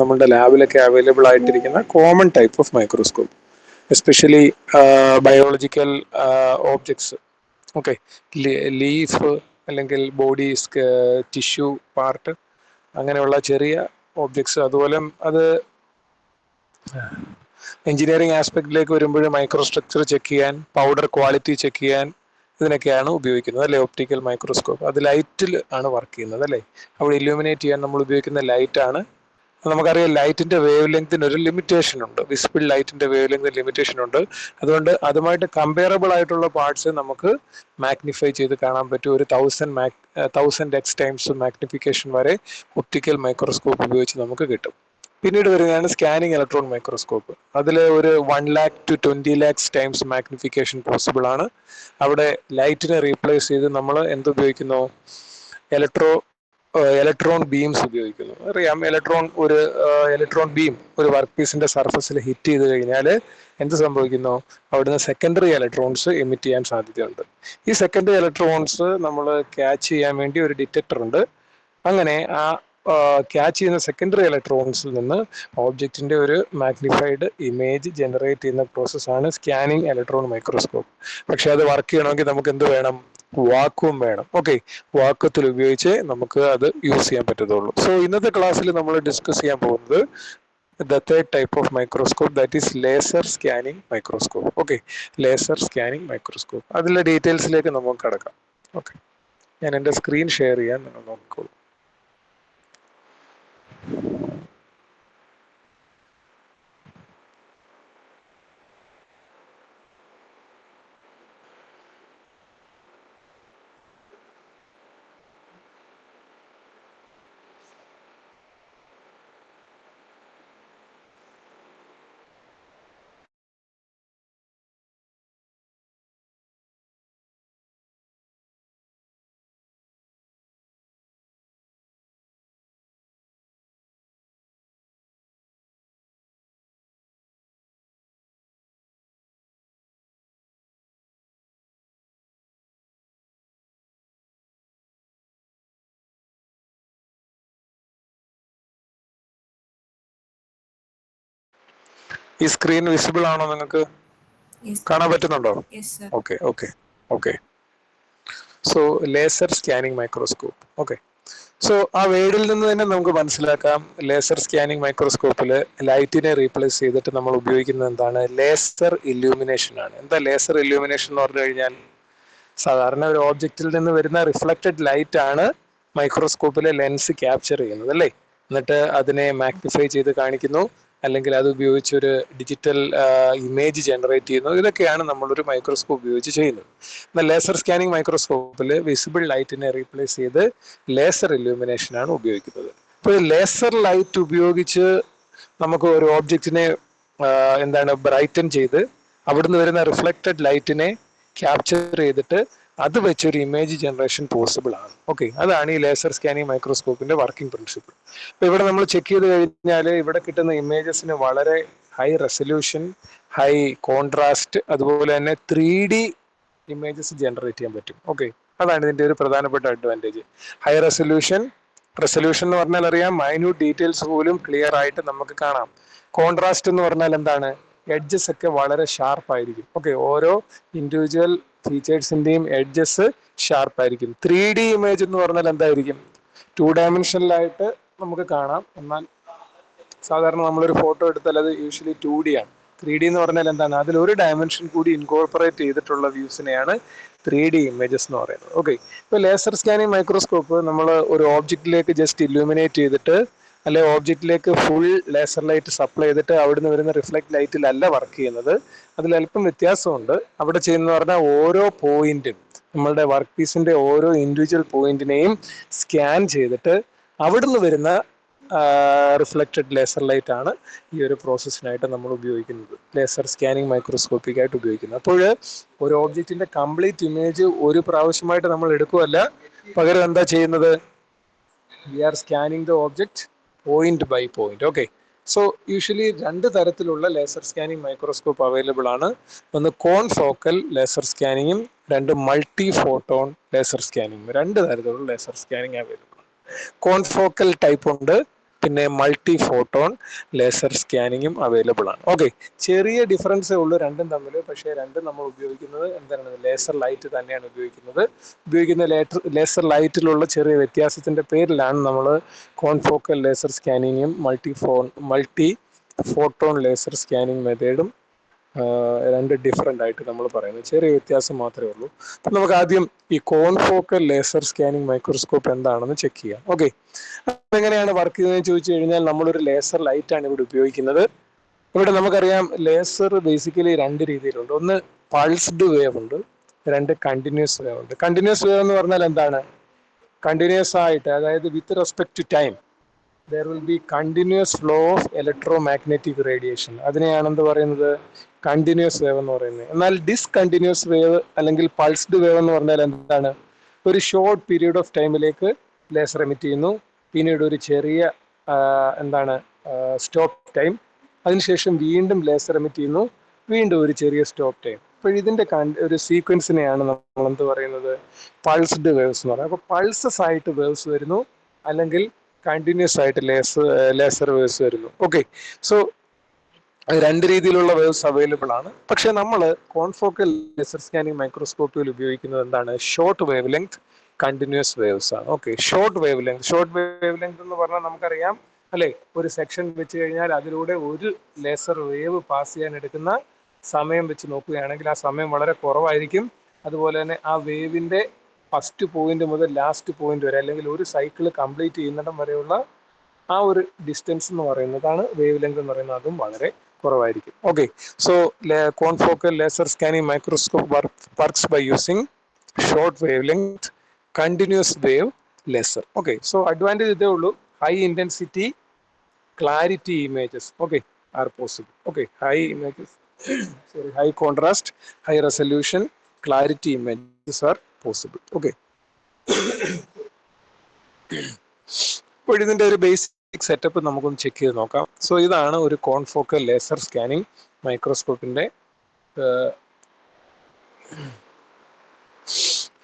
നമ്മുടെ ലാബിലൊക്കെ അവൈലബിൾ ആയിട്ടിരിക്കുന്ന common type of microscope, especially biological objects. Okay, leaf അല്ലെങ്കിൽ body tissue part, അങ്ങനെയുള്ള ചെറിയ ഓബ്ജക്ട്സ്. അതുപോലെ അത് എഞ്ചിനീയറിംഗ് ആസ്പെക്റ്റിലേക്ക് വരുമ്പോൾ മൈക്രോസ്ട്രക്ചർ ചെക്ക് ചെയ്യാൻ, പൗഡർ ക്വാളിറ്റി ചെക്ക് ചെയ്യാൻ, ഇതിനൊക്കെയാണ് ഉപയോഗിക്കുന്നത് അല്ലെ ഒപ്റ്റിക്കൽ മൈക്രോസ്കോപ്പ്. അത് ലൈറ്റിൽ ആണ് വർക്ക് ചെയ്യുന്നത് അല്ലേ. അവിടെ ഇല്യൂമിനേറ്റ് ചെയ്യാൻ നമ്മൾ ഉപയോഗിക്കുന്ന ലൈറ്റ് ആണ്. നമുക്കറിയാം ലൈറ്റിന്റെ വേവ് ലെങ്തിന് ഒരു ലിമിറ്റേഷൻ ഉണ്ട്, വിസിബിൾ ലൈറ്റിന്റെ വേവ് ലെങ്ത് ലിമിറ്റേഷൻ ഉണ്ട്. അതുകൊണ്ട് അതുമായിട്ട് കമ്പയറബിൾ ആയിട്ടുള്ള പാർട്സ് നമുക്ക് മാഗ്നിഫൈ ചെയ്ത് കാണാൻ പറ്റും. ഒരു 1000x ടൈംസ് മാഗ്നിഫിക്കേഷൻ വരെ ഒപ്റ്റിക്കൽ മൈക്രോസ്കോപ്പ് ഉപയോഗിച്ച് നമുക്ക് കിട്ടും. പിന്നീട് വരുന്നതാണ് സ്കാനിങ് ഇലക്ട്രോൺ മൈക്രോസ്കോപ്പ്. അതിൽ ഒരു 1 lakh to 20 lakhs times magnification possible ആണ്. അവിടെ ലൈറ്റിനെ റീപ്ലേസ് ചെയ്ത് നമ്മൾ എന്തുപയോഗിക്കുന്നു? ഇലക്ട്രോൺ ബീംസ് ഉപയോഗിക്കുന്നു. അറിയാം, ഇലക്ട്രോൺ ബീം ഒരു വർക്ക് പീസിന്റെ സർഫസിൽ ഹിറ്റ് ചെയ്ത് കഴിഞ്ഞാൽ എന്ത് സംഭവിക്കുന്നു? അവിടുന്ന് സെക്കൻഡറി ഇലക്ട്രോൺസ് എമിറ്റ് ചെയ്യാൻ സാധ്യതയുണ്ട്. ഈ സെക്കൻഡറി ഇലക്ട്രോൺസ് നമ്മൾ ക്യാച്ച് ചെയ്യാൻ വേണ്ടി ഒരു ഡിറ്റക്ടർ ഉണ്ട്. അങ്ങനെ ആ ക്യാച്ച് ചെയ്യുന്ന സെക്കൻഡറി ഇലക്ട്രോൺസിൽ നിന്ന് ഓബ്ജക്റ്റിന്റെ ഒരു മാഗ്നിഫൈഡ് ഇമേജ് ജനറേറ്റ് ചെയ്യുന്ന പ്രോസസ്സാണ് സ്കാനിങ് ഇലക്ട്രോൺ മൈക്രോസ്കോപ്പ്. പക്ഷെ അത് വർക്ക് ചെയ്യണമെങ്കിൽ നമുക്ക് എന്ത് വേണം? വാക്വം വേണം. ഓക്കെ, വാക്വത്തിൽ ഉപയോഗിച്ച് നമുക്ക് അത് യൂസ് ചെയ്യാൻ പറ്റത്തുള്ളൂ. സോ ഇന്നത്തെ ക്ലാസ്സിൽ നമ്മൾ ഡിസ്കസ് ചെയ്യാൻ പോകുന്നത് the third type of microscope, that is laser scanning microscope. Okay, laser scanning microscope. അതിലെ ഡീറ്റെയിൽസിലേക്ക് നമുക്ക് കടക്കാം. ഓക്കെ, ഞാൻ എൻ്റെ സ്ക്രീൻ ഷെയർ ചെയ്യാൻ നിങ്ങൾ നോക്കിക്കോളൂ. ഈ സ്ക്രീൻ വിസിബിൾ ആണോ? നിങ്ങൾക്ക് കാണാൻ പറ്റുന്നുണ്ടോ? Okay okay okay. So laser scanning microscope. Okay, so ആ വേർഡിൽ നിന്ന് തന്നെ നമുക്ക് മനസ്സിലാക്കാം, ലേസർ സ്കാനിങ് മൈക്രോസ്കോപ്പിൽ ലൈറ്റിനെ റീപ്ലേസ് ചെയ്തിട്ട് നമ്മൾ ഉപയോഗിക്കുന്നത് എന്താണ്? ലേസർ ഇല്യൂമിനേഷൻ ആണ്. എന്താ ലേസർ ഇല്യൂമിനേഷൻ എന്ന് പറഞ്ഞു കഴിഞ്ഞാൽ, സാധാരണ ഒരു ഓബ്ജക്റ്റിൽ നിന്ന് വരുന്ന റിഫ്ലക്റ്റഡ് ലൈറ്റ് ആണ് മൈക്രോസ്കോപ്പിലെ ലെൻസ് ക്യാപ്ചർ ചെയ്യുന്നത് അല്ലേ. എന്നിട്ട് അതിനെ മാഗ്നിഫൈ ചെയ്ത് കാണിക്കുന്നു, അല്ലെങ്കിൽ അത് ഉപയോഗിച്ച് ഒരു ഡിജിറ്റൽ ഇമേജ് ജനറേറ്റ് ചെയ്യുന്നു. ഇതൊക്കെയാണ് നമ്മളൊരു മൈക്രോസ്കോപ്പ് ഉപയോഗിച്ച് ചെയ്യുന്നത്. എന്നാൽ ലേസർ സ്കാനിങ് മൈക്രോസ്കോപ്പിൽ വിസിബിൾ ലൈറ്റിനെ റീപ്ലേസ് ചെയ്ത് ലേസർ ഇല്യൂമിനേഷൻ ആണ് ഉപയോഗിക്കുന്നത്. അപ്പോൾ ലേസർ ലൈറ്റ് ഉപയോഗിച്ച് നമുക്ക് ഒരു ഓബ്ജക്റ്റിനെ എന്താണ് ബ്രൈറ്റൻ ചെയ്ത് അവിടുന്ന് വരുന്ന റിഫ്ലക്റ്റഡ് ലൈറ്റിനെ ക്യാപ്ചർ ചെയ്തിട്ട് അത് വെച്ചൊരു ഇമേജ് ജനറേഷൻ പോസിബിൾ ആണ്. ഓക്കെ, അതാണ് ഈ ലേസർ സ്കാനിങ് മൈക്രോസ്കോപ്പിന്റെ വർക്കിംഗ് പ്രിൻസിപ്പിൾ. അപ്പൊ ഇവിടെ നമ്മൾ ചെക്ക് ചെയ്ത് കഴിഞ്ഞാൽ ഇവിടെ കിട്ടുന്ന ഇമേജസിന് വളരെ ഹൈ റെസൊല്യൂഷൻ, ഹൈ കോൺട്രാസ്റ്റ്, അതുപോലെ തന്നെ 3D ഇമേജസ് ജനറേറ്റ് ചെയ്യാൻ പറ്റും. ഓക്കെ, അതാണ് ഇതിന്റെ ഒരു പ്രധാനപ്പെട്ട അഡ്വാൻറ്റേജ്. ഹൈ റെസൊല്യൂഷൻ എന്ന് പറഞ്ഞാൽ അറിയാം, മൈന്യൂട്ട് ഡീറ്റെയിൽസ് പോലും ക്ലിയർ ആയിട്ട് നമുക്ക് കാണാം. കോൺട്രാസ്റ്റ് എന്ന് പറഞ്ഞാൽ എന്താണ്? എഡ്ജസ് ഒക്കെ വളരെ ഷാർപ്പ് ആയിരിക്കും. ഓക്കെ, ഓരോ ഇൻഡിവിജ്വൽ ഫീച്ചേഴ്സിന്റെയും എഡ്ജസ് ഷാർപ്പ് ആയിരിക്കും. 3D ഇമേജ് എന്ന് പറഞ്ഞാൽ എന്തായിരിക്കും? 2 ഡയമെൻഷനിലായിട്ട് നമുക്ക് കാണാം. എന്നാൽ സാധാരണ നമ്മളൊരു ഫോട്ടോ എടുത്താൽ അത് യൂഷ്വലി 2D ആണ്. 3D എന്ന് പറഞ്ഞാൽ എന്താണ്? അതിൽ ഒരു ഡയമെൻഷൻ കൂടി ഇൻകോർപ്പറേറ്റ് ചെയ്തിട്ടുള്ള വ്യൂസിനെയാണ് 3D ഇമേജസ് എന്ന് പറയുന്നത്. ഓക്കെ, ഇപ്പൊ ലേസർ സ്കാനിങ് മൈക്രോസ്കോപ്പ് നമ്മൾ ഒരു ഓബ്ജക്റ്റിലേക്ക് ജസ്റ്റ് ഇല്യൂമിനേറ്റ് ചെയ്തിട്ട്, അല്ലെ ഓബ്ജക്റ്റിലേക്ക് ഫുൾ ലേസർ ലൈറ്റ് സപ്ലൈ ചെയ്തിട്ട് അവിടുന്ന് വരുന്ന റിഫ്ലക്ട് ലൈറ്റിലല്ല വർക്ക് ചെയ്യുന്നത്. അതിൽ അല്പം വ്യത്യാസമുണ്ട്. അവിടെ ചെയ്യുന്നത് പറഞ്ഞാൽ ഓരോ പോയിന്റും, നമ്മളുടെ വർക്ക് പീസിന്റെ ഓരോ ഇൻഡിവിജ്വൽ പോയിന്റിനെയും സ്കാൻ ചെയ്തിട്ട് അവിടുന്ന് വരുന്ന റിഫ്ലക്റ്റഡ് ലേസർ ലൈറ്റ് ആണ് ഈ ഒരു പ്രോസസ്സിനായിട്ട് നമ്മൾ ഉപയോഗിക്കുന്നത്, ലേസർ സ്കാനിങ് മൈക്രോസ്കോപ്പിക്കായിട്ട് ഉപയോഗിക്കുന്നത്. അപ്പോൾ ഒരു ഓബ്ജക്റ്റിന്റെ കംപ്ലീറ്റ് ഇമേജ് ഒരു പ്രാവശ്യമായിട്ട് നമ്മൾ എടുക്കുകയല്ല, പകരം എന്താ ചെയ്യുന്നത്? We are scanning the object point by point. Okay, so usually 2 തരത്തിലുള്ള ലേസർ സ്കാനിങ് മൈക്രോസ്കോപ്പ് അവൈലബിൾ ആണ്. ഒന്ന് കോൺഫോക്കൽ ലേസർ സ്കാനിങ്ങും 2 മൾട്ടി ഫോട്ടോൺ ലേസർ സ്കാനിങ്ങും. 2 തരത്തിലുള്ള ലേസർ സ്കാനിങ് അവൈലബിൾ ആണ്. കോൺഫോക്കൽ ടൈപ്പ് ഉണ്ട്, പിന്നെ മൾട്ടി ഫോട്ടോൺ ലേസർ സ്കാനിങ്ങും അവൈലബിൾ ആണ്. ഓക്കെ, ചെറിയ ഡിഫറൻസേ ഉള്ളൂ രണ്ടും തമ്മിൽ. പക്ഷേ രണ്ടും നമ്മൾ ഉപയോഗിക്കുന്നത് എന്താണ്, ലേസർ ലൈറ്റ് തന്നെയാണ് ഉപയോഗിക്കുന്നത്. ഉപയോഗിക്കുന്ന ലേസർ ലൈറ്റിലുള്ള ചെറിയ വ്യത്യാസത്തിന്റെ പേരിലാണ് നമ്മൾ കോൺഫോക്കൽ ലേസർ സ്കാനിങ്ങും മൾട്ടി ഫോട്ടോൺ ലേസർ സ്കാനിങ് മെത്തേഡും രണ്ട് ഡിഫറെൻ്റ് ആയിട്ട് നമ്മൾ പറയുന്നത്. ചെറിയ വ്യത്യാസം മാത്രമേ ഉള്ളൂ. അപ്പം നമുക്ക് ആദ്യം ഈ കോൺഫോക്കൽ ലേസർ സ്കാനിങ് മൈക്രോസ്കോപ്പ് എന്താണെന്ന് ചെക്ക് ചെയ്യാം. ഓക്കെ, എങ്ങനെയാണ് വർക്ക് ചെയ്യുന്നതെന്ന് ചോദിച്ചു കഴിഞ്ഞാൽ നമ്മളൊരു ലേസർ ലൈറ്റാണ് ഇവിടെ ഉപയോഗിക്കുന്നത്. ഇവിടെ നമുക്കറിയാം ലേസർ ബേസിക്കലി രണ്ട് രീതിയിലുണ്ട്. ഒന്ന് പൾസ്ഡ് വേവ് ഉണ്ട്, രണ്ട് കണ്ടിന്യൂസ് വേവ് ഉണ്ട്. കണ്ടിന്യൂസ് വേവ് എന്ന് പറഞ്ഞാൽ എന്താണ്, കണ്ടിന്യൂസ് ആയിട്ട്, അതായത് with respect to time there will be continuous flow of electromagnetic radiation. അതിനെയാണ് എന്ത് പറയുന്നത്, കണ്ടിന്യൂസ് വേവ് എന്ന് പറയുന്നത്. എന്നാൽ ഡിസ്കണ്ടിന്യൂസ് വേവ് അല്ലെങ്കിൽ പൾസ്ഡ് വേവ് എന്ന് പറഞ്ഞാൽ എന്താണ്, ഒരു ഷോർട്ട് പീരീഡ് ഓഫ് ടൈമിലേക്ക് ലേസർ എമിറ്റ് ചെയ്യുന്നു, പിന്നീട് ഒരു ചെറിയ എന്താണ് സ്റ്റോപ്പ് ടൈം, അതിനുശേഷം വീണ്ടും ലേസർ എമിറ്റ് ചെയ്യുന്നു, വീണ്ടും ഒരു ചെറിയ സ്റ്റോപ്പ് ടൈം. അപ്പോൾ ഇതിന്റെ ഒരു സീക്വൻസിനെയാണ് നമ്മൾ എന്ത് പറയുന്നത്, പൾസ്ഡ് വേവ്സ് എന്ന് പറയുന്നത്. അപ്പോൾ പൾസസ് ആയിട്ട് വേവ്സ് വരുന്നു, അല്ലെങ്കിൽ കണ്ടിന്യൂസ് ആയിട്ട് ലേസർ വേവ്സ് വരുന്നു. ഓക്കെ, സോ രണ്ട് രീതിയിലുള്ള വേവ്സ് അവൈലബിൾ ആണ്. പക്ഷെ നമ്മൾ കോൺഫോക്കൽ ലേസർ സ്കാനിങ് മൈക്രോസ്കോപ്പിൽ ഉപയോഗിക്കുന്നത് എന്താണ്, short wave length continuous waves ആണ്. ഓക്കെ, ഷോർട്ട് വേവ് ലെങ്ത് എന്ന് പറഞ്ഞാൽ നമുക്കറിയാം അല്ലെ, ഒരു സെക്ഷൻ വെച്ച് കഴിഞ്ഞാൽ അതിലൂടെ ഒരു ലേസർ വേവ് പാസ് ചെയ്യാൻ എടുക്കുന്ന സമയം വെച്ച് നോക്കുകയാണെങ്കിൽ ആ സമയം വളരെ കുറവായിരിക്കും. അതുപോലെ തന്നെ ആ വേവിന്റെ ഫസ്റ്റ് പോയിന്റ് മുതൽ ലാസ്റ്റ് പോയിന്റ് വരെ, അല്ലെങ്കിൽ ഒരു സൈക്കിൾ കംപ്ലീറ്റ് ചെയ്യുന്നിടം വരെയുള്ള ആ ഒരു ഡിസ്റ്റൻസ് എന്ന് പറയുന്നതാണ് വേവ് ലെങ്ത് എന്ന് പറയുന്നത്, അതും വളരെ കുറവായിരിക്കും. Okay, so confocal laser scanning microscope works by using short wave length continuous wave laser. Okay, so advantage ഇതേ ഉള്ളൂ, high intensity clarity images, okay, are possible. Okay, high images, sorry, high contrast, high resolution, clarity images are possible. Okay, അപ്പോൾ ഇതിന്റെ ഒരു basic setup നമുക്കൊന്ന് check ചെയ്ത് നോക്കാം. So ഇതാണ് ഒരു കോൺഫോക്കൽ ലേസർ സ്കാനിങ് മൈക്രോസ്കോപ്പിന്റെ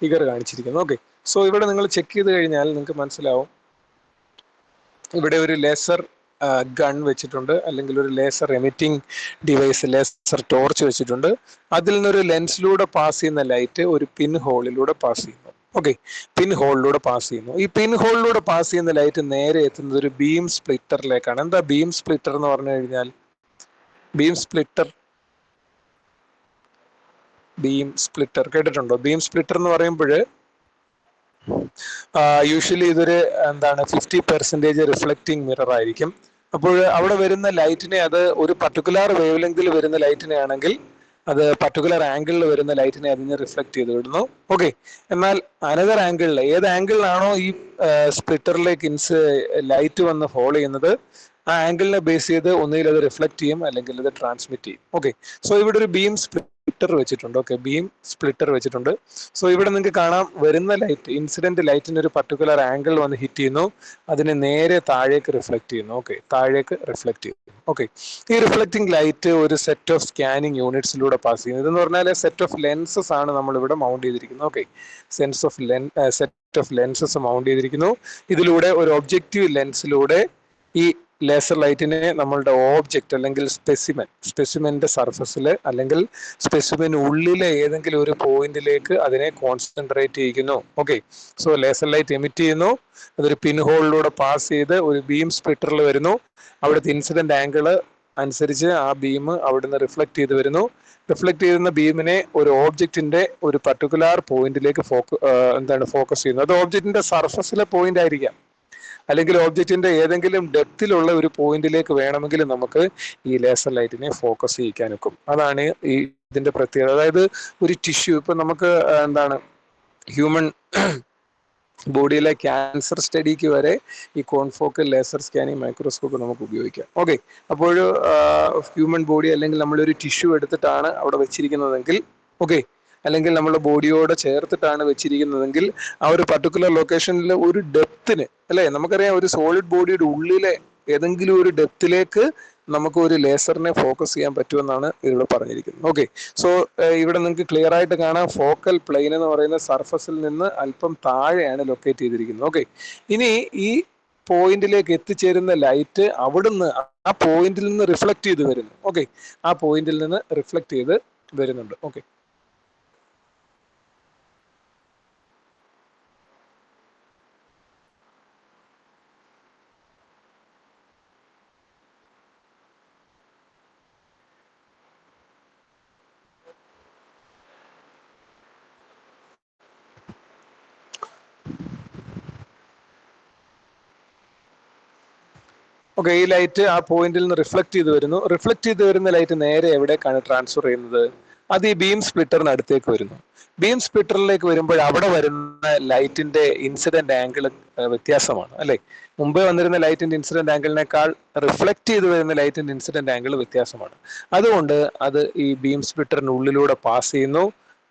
ഫിഗർ കാണിച്ചിരിക്കുന്നത്. ഓക്കെ, സോ ഇവിടെ നിങ്ങൾ ചെക്ക് ചെയ്ത് കഴിഞ്ഞാൽ നിങ്ങൾക്ക് മനസ്സിലാവും, ഇവിടെ ഒരു ലേസർ ഗൺ വെച്ചിട്ടുണ്ട്, അല്ലെങ്കിൽ ഒരു laser emitting device, laser torch വെച്ചിട്ടുണ്ട്. അതിൽ നിന്നൊരു ലെൻസിലൂടെ പാസ് ചെയ്യുന്ന ലൈറ്റ് ഒരു പിൻ ഹോളിലൂടെ പാസ് ചെയ്യുന്നു. ഓക്കെ, പിൻ ഹോളിലൂടെ പാസ് ചെയ്യുന്നു. ഈ പിൻ ഹോളിലൂടെ പാസ് ചെയ്യുന്ന ലൈറ്റ് നേരെ എത്തുന്നത് ഒരു ബീം സ്പ്ലിറ്ററിലേക്കാണ്. എന്താ ബീം സ്പ്ലിറ്റർ എന്ന് പറഞ്ഞു കഴിഞ്ഞാൽ, ബീം സ്പ്ലിറ്റർ കേട്ടിട്ടുണ്ടോ? ബീം സ്പ്ലിറ്റർ എന്ന് പറയുമ്പോൾ യൂഷ്വലി ഇതൊരു എന്താണ് 50% റിഫ്ലക്റ്റിംഗ് മിറർ ആയിരിക്കും. അപ്പോൾ അവിടെ വരുന്ന ലൈറ്റിനെ, അത് ഒരു പർട്ടിക്കുലർ വേവ് ലെങ്തിൽ വരുന്ന ലൈറ്റിനെ ആണെങ്കിൽ അത് പർട്ടിക്കുലർ ആംഗിളിൽ വരുന്ന ലൈറ്റിനെ അതിന് റിഫ്ലക്ട് ചെയ്ത് വിടുന്നു. ഓക്കെ, എന്നാൽ അനദർ ആംഗിളിൽ, ഏത് ആംഗിളിലാണോ ഈ സ്പ്ലിറ്ററിലേക്ക് ലൈറ്റ് വന്ന് ഫോൾ ചെയ്യുന്നത്, ആ ആംഗിളിനെ ബേസ് ചെയ്ത് ഒന്നുകിൽ അത് റിഫ്ലക്ട് ചെയ്യും, അല്ലെങ്കിൽ അത് ട്രാൻസ്മിറ്റ് ചെയ്യും. ഓക്കെ, സോ ഇവിടെ ഒരു ബീം സ്പ്ലിറ്റർ വെച്ചിട്ടുണ്ട്. ഓക്കെ, ബീം സ്പ്ലിറ്റർ വെച്ചിട്ടുണ്ട്. സോ ഇവിടെ നിങ്ങൾക്ക് കാണാം, വരുന്ന ലൈറ്റ്, ഇൻസിഡന്റ് ലൈറ്റിന് ഒരു പർട്ടിക്കുലർ ആംഗിൾ വന്ന് ഹിറ്റ് ചെയ്യുന്നു, അതിനെ നേരെ താഴേക്ക് റിഫ്ലക്ട് ചെയ്യുന്നു. ഓക്കെ, താഴേക്ക് റിഫ്ലക്ട് ചെയ്യുന്നു. ഓക്കെ, ഈ റിഫ്ലക്റ്റിംഗ് ലൈറ്റ് ഒരു സെറ്റ് ഓഫ് സ്കാനിങ് യൂണിറ്റ്സിലൂടെ പാസ് ചെയ്യുന്നു. ഇതെന്ന് പറഞ്ഞാൽ സെറ്റ് ഓഫ് ലെൻസസ് ആണ് നമ്മൾ ഇവിടെ മൗണ്ട് ചെയ്തിരിക്കുന്നത്. Okay, set of lenses mount ചെയ്തിരിക്കുന്നു. ഇതിലൂടെ ഒരു ഒബ്ജക്റ്റീവ് ലെൻസിലൂടെ ഈ ലേസർ ലൈറ്റിനെ നമ്മളുടെ ഓബ്ജക്റ്റ് അല്ലെങ്കിൽ സ്പെസിമെന്റെ സർഫസിൽ, അല്ലെങ്കിൽ സ്പെസിമെന് ഉള്ളിലെ ഏതെങ്കിലും ഒരു പോയിന്റിലേക്ക് അതിനെ കോൺസെൻട്രേറ്റ് ചെയ്യിക്കുന്നു. Okay, so laser light emit ചെയ്യുന്നു, അതൊരു പിൻ ഹോളിലൂടെ പാസ് ചെയ്ത് ഒരു ബീം സ്പ്ലിറ്ററിൽ വരുന്നു. അവിടുത്തെ ഇൻസിഡന്റ് ആംഗിള് അനുസരിച്ച് ആ ബീം അവിടുന്ന് റിഫ്ലക്ട് ചെയ്ത് വരുന്നു. റിഫ്ലക്ട് ചെയ്യുന്ന ബീമിനെ ഒരു ഓബ്ജക്റ്റിന്റെ ഒരു പർട്ടിക്കുലർ പോയിന്റിലേക്ക് ഫോക്കസ് ചെയ്യുന്നു. അത് ഓബ്ജക്റ്റിന്റെ സർഫസിലെ പോയിന്റ് ആയിരിക്കാം, അല്ലെങ്കിൽ ഓബ്ജക്റ്റിന്റെ ഏതെങ്കിലും ഡെപ്തിലുള്ള ഒരു പോയിന്റിലേക്ക് വേണമെങ്കിൽ നമുക്ക് ഈ ലേസർ ലൈറ്റിനെ ഫോക്കസ് ചെയ്യിക്കാൻ ഒക്കും. അതാണ് ഇതിന്റെ പ്രത്യേകത. അതായത് ഒരു ടിഷ്യൂ, ഇപ്പൊ നമുക്ക് എന്താണ് ഹ്യൂമൻ ബോഡിയിലെ ക്യാൻസർ സ്റ്റഡിക്ക് വരെ ഈ കോൺഫോക്കൽ ലേസർ സ്കാനിങ് മൈക്രോസ്കോപ്പ് നമുക്ക് ഉപയോഗിക്കാം. ഓക്കെ, അപ്പോൾ ഹ്യൂമൻ ബോഡി അല്ലെങ്കിൽ നമ്മളൊരു ടിഷ്യൂ എടുത്തിട്ടാണ് അവിടെ വെച്ചിരിക്കുന്നതെങ്കിൽ, ഓക്കെ, അല്ലെങ്കിൽ നമ്മുടെ ബോഡിയോട് ചേർത്തിട്ടാണ് വെച്ചിരിക്കുന്നതെങ്കിൽ ആ ഒരു പർട്ടിക്കുലർ ലൊക്കേഷനിൽ ഒരു ഡെപ്തിന്, അല്ലെ, നമുക്കറിയാം ഒരു സോളിഡ് ബോഡിയുടെ ഉള്ളിലെ ഏതെങ്കിലും ഒരു ഡെപ്തിലേക്ക് നമുക്ക് ഒരു ലേസറിനെ ഫോക്കസ് ചെയ്യാൻ പറ്റുമെന്നാണ് ഇവിടെ പറഞ്ഞിരിക്കുന്നത്. ഓക്കെ, സോ ഇവിടെ നിങ്ങൾക്ക് ക്ലിയർ ആയിട്ട് കാണാം, ഫോക്കൽ പ്ലെയിൻ എന്ന് പറയുന്ന സർഫസിൽ നിന്ന് അല്പം താഴെയാണ് ലൊക്കേറ്റ് ചെയ്തിരിക്കുന്നത്. ഓക്കെ, ഇനി ഈ പോയിന്റിലേക്ക് എത്തിച്ചേരുന്ന ലൈറ്റ് അവിടുന്ന് ആ പോയിന്റിൽ നിന്ന് റിഫ്ലക്ട് ചെയ്ത് വരുന്നു. ഓക്കെ, ആ പോയിന്റിൽ നിന്ന് റിഫ്ലക്ട് ചെയ്ത് വരുന്നുണ്ട്. ഓക്കെ, ഓക്കെ, ഈ ലൈറ്റ് ആ പോയിന്റിൽ നിന്ന് റിഫ്ലക്ട് ചെയ്ത് വരുന്നു. റിഫ്ലക്ട് ചെയ്ത് വരുന്ന ലൈറ്റ് നേരെ എവിടേക്കാണ് ട്രാൻസ്ഫർ ചെയ്യുന്നത്? അത് ഈ ബീം സ്പ്ലിറ്ററിന് അടുത്തേക്ക് വരുന്നു. ബീം സ്പ്ലിറ്ററിലേക്ക് വരുമ്പോൾ അവിടെ വരുന്ന ലൈറ്റിന്റെ ഇൻസിഡന്റ് ആംഗിൾ വ്യത്യാസമാണ്, അല്ലെ? മുമ്പേ വന്നിരുന്ന ലൈറ്റിന്റെ ഇൻസിഡന്റ് ആംഗിളിനേക്കാൾ റിഫ്ലക്ട് ചെയ്ത് വരുന്ന ലൈറ്റിന്റെ ഇൻസിഡന്റ് ആംഗിൾ വ്യത്യാസമാണ്. അതുകൊണ്ട് അത് ഈ ബീം സ്പ്ലിറ്ററിന് ഉള്ളിലൂടെ പാസ് ചെയ്യുന്നു.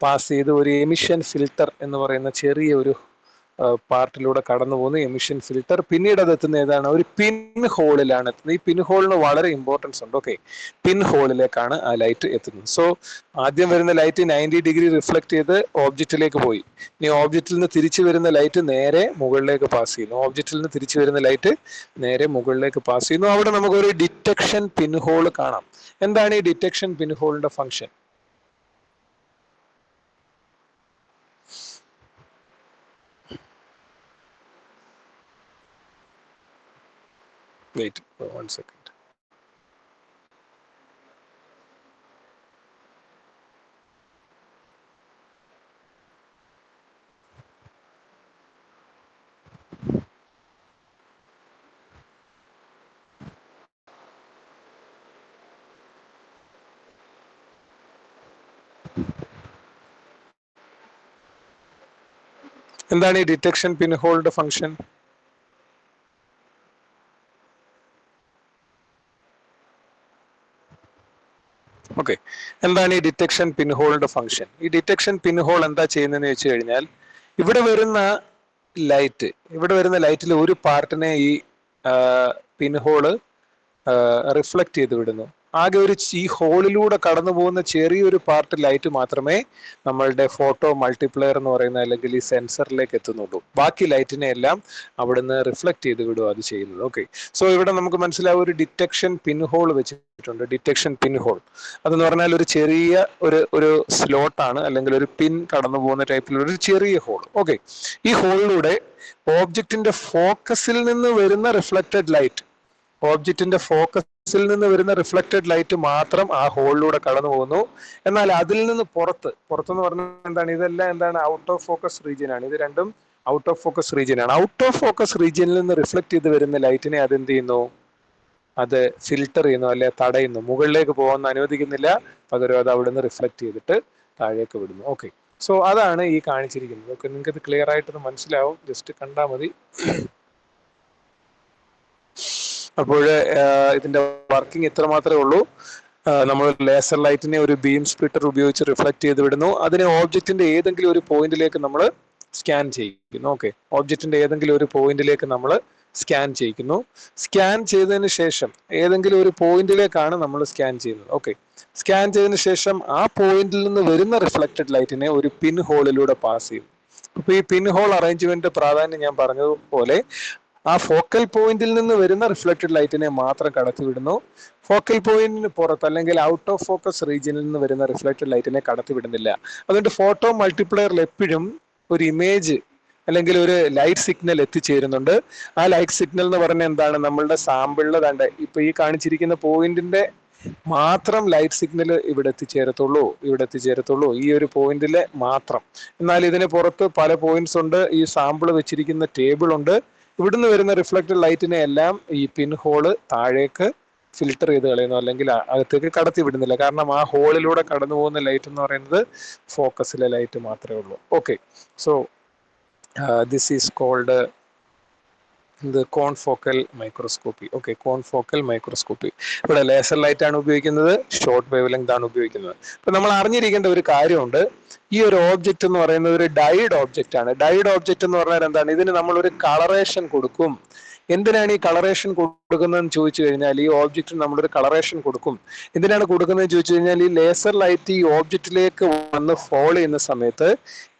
പാസ് ചെയ്ത് ഒരു എമിഷൻ ഫിൽട്ടർ എന്ന് പറയുന്ന ചെറിയ ഒരു പാർട്ടിലൂടെ കടന്നു പോകുന്ന എമിഷൻ ഫിൽട്ടർ, പിന്നീട് അത് എത്തുന്ന ഏതാണ്? ഒരു പിൻ ഹോളിലാണ് എത്തുന്നത്. ഈ പിൻ ഹോളിന് വളരെ ഇമ്പോർട്ടൻസ് ഉണ്ട്. ഓക്കെ, പിൻ ഹോളിലേക്കാണ് ആ ലൈറ്റ് എത്തുന്നത്. സോ ആദ്യം വരുന്ന ലൈറ്റ് 90 ഡിഗ്രി റിഫ്ലക്ട് ചെയ്ത് ഓബ്ജക്റ്റിലേക്ക് പോയി. ഇനി ഓബ്ജക്റ്റിൽ നിന്ന് തിരിച്ചു വരുന്ന ലൈറ്റ് നേരെ മുകളിലേക്ക് പാസ് ചെയ്യുന്നു. ഓബ്ജക്റ്റിൽ നിന്ന് തിരിച്ചു വരുന്ന ലൈറ്റ് നേരെ മുകളിലേക്ക് പാസ് ചെയ്യുന്നു. അവിടെ നമുക്കൊരു ഡിറ്റക്ഷൻ പിൻ ഹോൾ കാണാം. എന്താണ് ഈ ഡിറ്റക്ഷൻ പിൻ ഹോളിന്റെ ഫംഗ്ഷൻ? Wait 1 second. എന്താണ് ഈ ഡിറ്റക്ഷൻ പിൻ ഹോളിന്റെ ഫംഗ്ഷൻ? ഓക്കെ, എന്താണ് ഈ ഡിറ്റക്ഷൻ പിൻ ഹോളിന്റെ ഫംഗ്ഷൻ? ഈ ഡിറ്റക്ഷൻ പിൻ ഹോൾ എന്താ ചെയ്യുന്നതെന്ന് വെച്ച് കഴിഞ്ഞാൽ, ഇവിടെ വരുന്ന ലൈറ്റിൽ ഒരു പാർട്ടിനെ ഈ പിൻ ഹോള് റിഫ്ലക്ട് ചെയ്ത് വിടുന്നു. ആകെ ഈ ഹോളിലൂടെ കടന്നു പോകുന്ന ചെറിയൊരു പാർട്ട് ലൈറ്റ് മാത്രമേ നമ്മളുടെ ഫോട്ടോ മൾട്ടിപ്ലയർ എന്ന് പറയുന്ന അല്ലെങ്കിൽ ഈ സെൻസറിലേക്ക് എത്തുന്നുള്ളൂ. ബാക്കി ലൈറ്റിനെ എല്ലാം അവിടുന്ന് റിഫ്ലക്ട് ചെയ്ത് വിടുക അത് ചെയ്യുന്നത്. ഓക്കെ, സോ ഇവിടെ നമുക്ക് മനസ്സിലാവും ഒരു ഡിറ്റക്ഷൻ പിൻ ഹോൾ വെച്ചിട്ടുണ്ട്. ഡിറ്റക്ഷൻ പിൻ ഹോൾ അതെന്ന് പറഞ്ഞാൽ ഒരു ചെറിയ ഒരു സ്ലോട്ടാണ്, അല്ലെങ്കിൽ ഒരു പിൻ കടന്നു പോകുന്ന ടൈപ്പിലുള്ള ഒരു ചെറിയ ഹോൾ. ഓക്കെ, ഈ ഹോളിലൂടെ ഓബ്ജക്റ്റിന്റെ ഫോക്കസിൽ നിന്ന് വരുന്ന റിഫ്ലക്റ്റഡ് ലൈറ്റ്, ഓബ്ജക്റ്റിന്റെ ഫോക്കസിൽ നിന്ന് വരുന്ന റിഫ്ലക്റ്റഡ് ലൈറ്റ് മാത്രം ആ ഹോളിലൂടെ കടന്നു പോകുന്നു. എന്നാൽ അതിൽ നിന്ന് പുറത്തെന്ന് പറഞ്ഞാൽ എന്താണ്? ഇതെല്ലാം എന്താണ്? ഔട്ട് ഓഫ് ഫോക്കസ് റീജിയൻ ആണ്. ഇത് രണ്ടും ഔട്ട് ഓഫ് ഫോക്കസ് റീജിയൻ ആണ്. ഔട്ട് ഓഫ് ഫോക്കസ് റീജിയനിൽ നിന്ന് റിഫ്ലക്ട് ചെയ്ത് വരുന്ന ലൈറ്റിനെ അത് എന്ത് ചെയ്യുന്നു? അത് ഫിൽട്ടർ ചെയ്യുന്നു, അല്ലെ തടയുന്നു. മുകളിലേക്ക് പോകാൻ അനുവദിക്കുന്നില്ല, പകരം അത് അവിടെ നിന്ന് റിഫ്ലക്ട് ചെയ്തിട്ട് താഴേക്ക് വിടുന്നു. ഓക്കെ, സോ അതാണ് ഈ കാണിച്ചിരിക്കുന്നത്. ഓക്കെ, നിങ്ങൾക്ക് ഇത് ക്ലിയർ ആയിട്ടൊന്ന് മനസ്സിലാവും, ജസ്റ്റ് കണ്ടാൽ മതി. അപ്പോൾ ഇതിന്റെ വർക്കിംഗ് ഇത്ര മാത്രമേ ഉള്ളൂ. നമ്മൾ ലേസർ ലൈറ്റിനെ ഒരു ബീം സ്പ്ലിറ്റർ ഉപയോഗിച്ച് റിഫ്ലക്ട് ചെയ്ത് വിടുന്നു. അതിനെ ഓബ്ജക്റ്റിന്റെ ഏതെങ്കിലും ഒരു പോയിന്റിലേക്ക് നമ്മൾ സ്കാൻ ചെയ്യിക്കുന്നു. ഓക്കെ, ഓബ്ജക്റ്റിന്റെ ഏതെങ്കിലും ഒരു പോയിന്റിലേക്ക് നമ്മൾ സ്കാൻ ചെയ്യിക്കുന്നു. സ്കാൻ ചെയ്തതിന് ശേഷം ഏതെങ്കിലും ഒരു പോയിന്റിലേക്കാണ് നമ്മൾ സ്കാൻ ചെയ്യുന്നത്. ഓക്കെ, സ്കാൻ ചെയ്തതിന് ശേഷം ആ പോയിന്റിൽ നിന്ന് വരുന്ന റിഫ്ലക്റ്റഡ് ലൈറ്റിനെ ഒരു പിൻ ഹോളിലൂടെ പാസ് ചെയ്യും. അപ്പൊ ഈ പിൻ ഹോൾ അറേഞ്ച്മെന്റ് പ്രാധാന്യം ഞാൻ പറഞ്ഞതുപോലെ ആ ഫോക്കൽ പോയിന്റിൽ നിന്ന് വരുന്ന റിഫ്ലക്റ്റഡ് ലൈറ്റിനെ മാത്രം കടത്തിവിടുന്നു. ഫോക്കൽ പോയിന്റിന് പുറത്ത് അല്ലെങ്കിൽ ഔട്ട് ഓഫ് ഫോക്കസ് റീജിയനിൽ നിന്ന് വരുന്ന റിഫ്ലക്റ്റഡ് ലൈറ്റിനെ കടത്തിവിടുന്നില്ല. അതുകൊണ്ട് ഫോട്ടോ മൾട്ടിപ്ലയറിൽ എപ്പോഴും ഒരു ഇമേജ് അല്ലെങ്കിൽ ഒരു ലൈറ്റ് സിഗ്നൽ എത്തിച്ചേരുന്നുണ്ട്. ആ ലൈറ്റ് സിഗ്നൽ എന്ന് പറഞ്ഞാൽ എന്താണ്? നമ്മളുടെ സാമ്പിളിൽ കണ്ട് ഇപ്പൊ ഈ കാണിച്ചിരിക്കുന്ന പോയിന്റിന്റെ മാത്രം ലൈറ്റ് സിഗ്നൽ ഇവിടെ എത്തിച്ചേരത്തുള്ളൂ ഈ ഒരു പോയിന്റിലെ മാത്രം. എന്നാൽ ഇതിന് പുറത്ത് പല പോയിന്റ്സ് ഉണ്ട്. ഈ സാമ്പിൾ വെച്ചിരിക്കുന്ന ടേബിൾ ഉണ്ട്. ഇവിടുന്ന് വരുന്ന റിഫ്ലക്റ്റഡ് ലൈറ്റിനെ എല്ലാം ഈ പിൻ ഹോള് താഴേക്ക് ഫിൽട്ടർ ചെയ്ത് കളയുന്നു, അല്ലെങ്കിൽ അകത്തേക്ക് കടത്തി വിടുന്നില്ല. കാരണം ആ ഹോളിലൂടെ കടന്നു പോകുന്ന ലൈറ്റ് എന്ന് പറയുന്നത് ഫോക്കസിലെ ലൈറ്റ് മാത്രമേ ഉള്ളൂ. Okay, so this is called ഇത് confocal microscopy. Okay, confocal microscopy. ഇവിടെ ലേസർ ലൈറ്റ് ആണ് ഉപയോഗിക്കുന്നത്, ഷോർട്ട് വേവ് ലെങ്ത് ആണ് ഉപയോഗിക്കുന്നത്. അപ്പൊ നമ്മൾ അറിഞ്ഞിരിക്കേണ്ട ഒരു കാര്യമുണ്ട്. ഈ ഒരു ഓബ്ജക്റ്റ് എന്ന് പറയുന്നത് ഒരു ഡൈഡ് ഓബ്ജക്റ്റ് ആണ്. ഡൈഡ് ഓബ്ജക്റ്റ് എന്ന് പറഞ്ഞാൽ എന്താണ്? ഇതിന് നമ്മൾ ഒരു കളറേഷൻ കൊടുക്കും. എന്തിനാണ് ഈ കളറേഷൻ കൊടുക്കുന്നതെന്ന് ചോദിച്ചു കഴിഞ്ഞാൽ, ഈ ഓബ്ജക്റ്റിന് നമ്മളൊരു കളറേഷൻ കൊടുക്കും. എന്തിനാണ് കൊടുക്കുന്നതെന്ന് ചോദിച്ചു കഴിഞ്ഞാൽ, ഈ ലേസർ ലൈറ്റ് ഈ ഓബ്ജക്റ്റിലേക്ക് വന്ന് ഫോൾ ചെയ്യുന്ന സമയത്ത്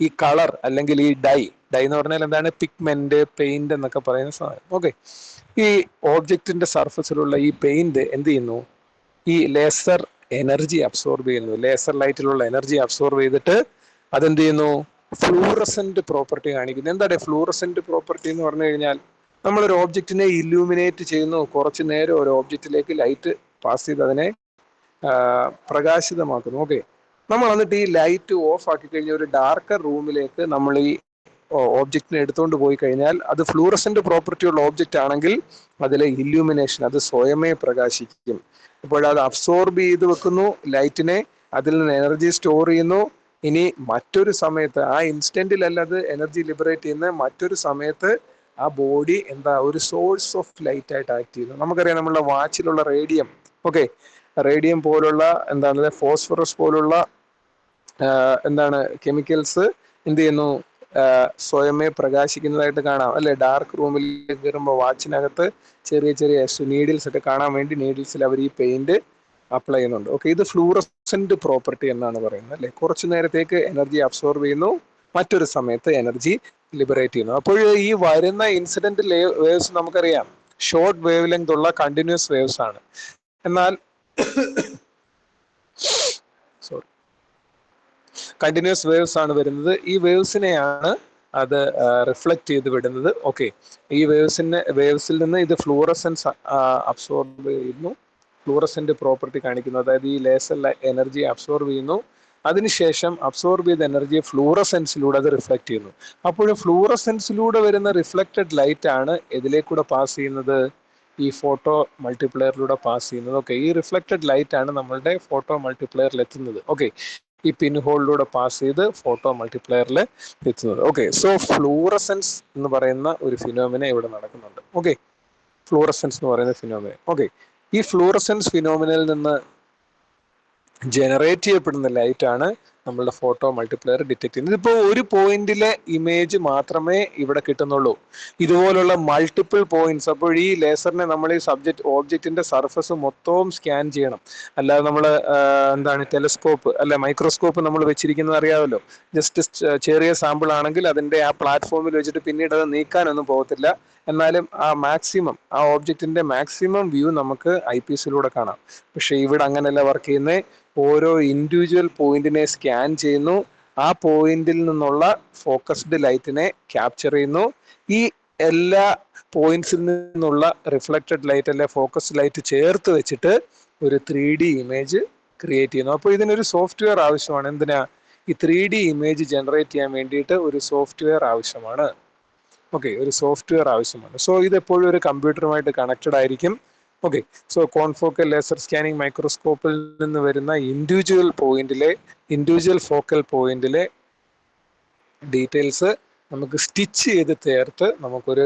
ഈ കളർ അല്ലെങ്കിൽ ഈ ഡൈ എന്ന് പറഞ്ഞാൽ എന്താണ്, പിഗ്മെന്റ്, പെയിന്റ് എന്നൊക്കെ പറയുന്ന സാധനം. ഓക്കെ, ഈ ഓബ്ജക്റ്റിന്റെ സർഫസിലുള്ള ഈ പെയിന്റ് എന്ത് ചെയ്യുന്നു, ഈ ലേസർ എനർജി അബ്സോർബ് ചെയ്യുന്നു. ലേസർ ലൈറ്റിലുള്ള എനർജി അബ്സോർബ് ചെയ്തിട്ട് അതെന്ത് ചെയ്യുന്നു, ഫ്ലൂറസെന്റ് പ്രോപ്പർട്ടി കാണിക്കുന്നു. എന്താണ് ഫ്ലൂറസെന്റ് പ്രോപ്പർട്ടി എന്ന് പറഞ്ഞു കഴിഞ്ഞാൽ, നമ്മളൊരു ഓബ്ജക്റ്റിനെ ഇല്യൂമിനേറ്റ് ചെയ്യുന്നു. കുറച്ചു നേരം ഒരു ഓബ്ജക്റ്റിലേക്ക് ലൈറ്റ് പാസ് ചെയ്ത് അതിനെ പ്രകാശിതമാക്കുന്നു. ഓക്കെ, നമ്മൾ എന്നിട്ട് ഈ ലൈറ്റ് ഓഫ് ആക്കി കഴിഞ്ഞാൽ ഒരു ഡാർക്കർ റൂമിലേക്ക് നമ്മൾ ഈ ഓബ്ജക്റ്റിനെ എടുത്തുകൊണ്ട് പോയി കഴിഞ്ഞാൽ, അത് ഫ്ലൂറസെന്റ് പ്രോപ്പർട്ടി ഉള്ള ഓബ്ജക്റ്റ് ആണെങ്കിൽ അതിലെ ഇല്യൂമിനേഷൻ അത് സ്വയമേ പ്രകാശിക്കും. ഇപ്പോഴത് അബ്സോർബ് ചെയ്ത് വെക്കുന്നു ലൈറ്റിനെ, അതിൽ നിന്ന് എനർജി സ്റ്റോർ ചെയ്യുന്നു. ഇനി മറ്റൊരു സമയത്ത്, ആ ഇൻസ്റ്റന്റിലല്ല അത് എനർജി ലിബറേറ്റ് ചെയ്യുന്ന, മറ്റൊരു സമയത്ത് ആ ബോഡി എന്താ, ഒരു സോഴ്സ് ഓഫ് ലൈറ്റ് ആയിട്ട് ആക്ട് ചെയ്യുന്നു. നമുക്കറിയാം നമ്മുടെ വാച്ചിലുള്ള റേഡിയം, ഓക്കെ, റേഡിയം പോലുള്ള എന്താണ്, ഫോസ്ഫറസ് പോലുള്ള എന്താണ് കെമിക്കൽസ് എന്ത് ചെയ്യുന്നു, സ്വയമേ പ്രകാശിക്കുന്നതായിട്ട് കാണാം അല്ലെ. ഡാർക്ക് റൂമിലേക്ക് കയറുമ്പോൾ വാച്ചിനകത്ത് ചെറിയ ചെറിയ നീഡിൽസ് ഒക്കെ കാണാൻ വേണ്ടി നീഡിൽസിൽ അവർ ഈ പെയിന്റ് അപ്ലൈ ചെയ്യുന്നുണ്ട്. ഓക്കെ, ഇത് ഫ്ലൂറസെന്റ് പ്രോപ്പർട്ടി എന്നാണ് പറയുന്നത് അല്ലെ. കുറച്ചു നേരത്തേക്ക് എനർജി അബ്സോർബ് ചെയ്യുന്നു, മറ്റൊരു സമയത്ത് എനർജി ലിബറേറ്റ് ചെയ്യുന്നു. അപ്പോൾ ഈ വരുന്ന ഇൻസിഡന്റ് വേവ്സ് നമുക്കറിയാം ഷോർട്ട് വേവ് ലെങ്ത് ഉള്ള കണ്ടിന്യൂസ് വേവ്സ് ആണ്. എന്നാൽ സോറി, കണ്ടിന്യൂസ് വേവ്സ് ആണ് വരുന്നത്. ഈ വേവ്സിനെയാണ് അത് റിഫ്ലക്ട് ചെയ്ത് വിടുന്നത്. ഓക്കെ, ഈ വേവ്സിൽ നിന്ന് ഇത് ഫ്ലൂറസെൻസ് അബ്സോർബ് ചെയ്യുന്നു, ഫ്ലൂറസെന്റ് പ്രോപ്പർട്ടി കാണിക്കുന്നു. അതായത് ഈ ലേസർ എനർജി അബ്സോർബ് ചെയ്യുന്നു, അതിനുശേഷം അബ്സോർബ് ചെയ്ത എനർജി ഫ്ലൂറസെൻസിലൂടെ അത് റിഫ്ലക്ട് ചെയ്യുന്നു. അപ്പോൾ ഫ്ലൂറസെൻസിലൂടെ വരുന്ന റിഫ്ലക്റ്റഡ് ലൈറ്റ് ആണ് ഇതിലേക്കൂടെ പാസ് ചെയ്യുന്നത്, ഈ ഫോട്ടോ മൾട്ടിപ്ലെയറിലൂടെ പാസ് ചെയ്യുന്നത്. ഓക്കെ, ഈ റിഫ്ലക്റ്റഡ് ലൈറ്റ് ആണ് നമ്മളുടെ ഫോട്ടോ മൾട്ടിപ്ലെയറിൽ എത്തുന്നത്. ഓക്കെ, ഈ പിൻ ഹോളിലൂടെ പാസ് ചെയ്ത് ഫോട്ടോ മൾട്ടിപ്ലെയറിൽ എത്തുന്നത്. ഓക്കെ, സോ ഫ്ലൂറസെൻസ് എന്ന് പറയുന്ന ഒരു ഫിനോമിന ഇവിടെ നടക്കുന്നുണ്ട്. ഓക്കെ, ഫ്ലൂറസെൻസ് എന്ന് പറയുന്ന ഫിനോമിന. ഓക്കെ, ഈ ഫ്ലൂറസെൻസ് ഫിനോമിനയിൽ നിന്ന് ജനറേറ്റ് ചെയ്യപ്പെടുന്ന ലൈറ്റ് ആണ് നമ്മളുടെ ഫോട്ടോ മൾട്ടിപ്ലെയർ ഡിറ്റക്ട് ചെയ്യുന്നത്. ഇതിപ്പോ ഒരു പോയിന്റിലെ ഇമേജ് മാത്രമേ ഇവിടെ കിട്ടുന്നുള്ളൂ, ഇതുപോലുള്ള മൾട്ടിപ്പിൾ പോയിന്റ്സ്. അപ്പോൾ ഈ ലേസറിനെ നമ്മൾ ഈ ഓബ്ജക്റ്റിന്റെ സർഫസ് മൊത്തവും സ്കാൻ ചെയ്യണം. അല്ലാതെ നമ്മൾ എന്താണ് ടെലിസ്കോപ്പ് അല്ല മൈക്രോസ്കോപ്പ് നമ്മൾ വെച്ചിരിക്കുന്നത് അറിയാമല്ലോ. ജസ്റ്റ് ചെറിയ സാമ്പിൾ ആണെങ്കിൽ അതിന്റെ ആ പ്ലാറ്റ്ഫോമിൽ വെച്ചിട്ട് പിന്നീട് അത് നീക്കാനൊന്നും പോകത്തില്ല. എന്നാലും ആ ഓബ്ജക്റ്റിന്റെ മാക്സിമം വ്യൂ നമുക്ക് ഐ പീസിലൂടെ കാണാം. പക്ഷെ ഇവിടെ അങ്ങനെയല്ല വർക്ക് ചെയ്യുന്നത്. ഓരോ ഇൻഡിവിജ്വൽ പോയിന്റിനെ സ്കാൻ ചെയ്യുന്നു, ആ പോയിന്റിൽ നിന്നുള്ള ഫോക്കസ്ഡ് ലൈറ്റിനെ ക്യാപ്ചർ ചെയ്യുന്നു. ഈ എല്ലാ പോയിന്റ്സിൽ നിന്നുള്ള റിഫ്ലക്റ്റഡ് ലൈറ്റ് അല്ലെ ഫോക്കസ്ഡ് ലൈറ്റ് ചേർത്ത് വെച്ചിട്ട് ഒരു 3D ഇമേജ് ക്രിയേറ്റ് ചെയ്യുന്നു. അപ്പോൾ ഇതിനൊരു സോഫ്റ്റ്വെയർ ആവശ്യമാണ്. എന്തിനാ, ഈ 3D ഇമേജ് ജനറേറ്റ് ചെയ്യാൻ വേണ്ടിയിട്ട് ഒരു സോഫ്റ്റ്വെയർ ആവശ്യമാണ്. ഓക്കെ, ഒരു സോഫ്റ്റ്വെയർ ആവശ്യമാണ്. സോ ഇത് എപ്പോഴും ഒരു കമ്പ്യൂട്ടറുമായിട്ട് കണക്റ്റഡ് ആയിരിക്കും. Okay, so confocal laser scanning മൈക്രോസ്കോപ്പിൽ നിന്ന് വരുന്ന ഇൻഡിവിജ്വൽ ഫോക്കൽ പോയിന്റിലെ ഡീറ്റെയിൽസ് നമുക്ക് സ്റ്റിച്ച് ചെയ്ത് ചേർത്ത് നമുക്കൊരു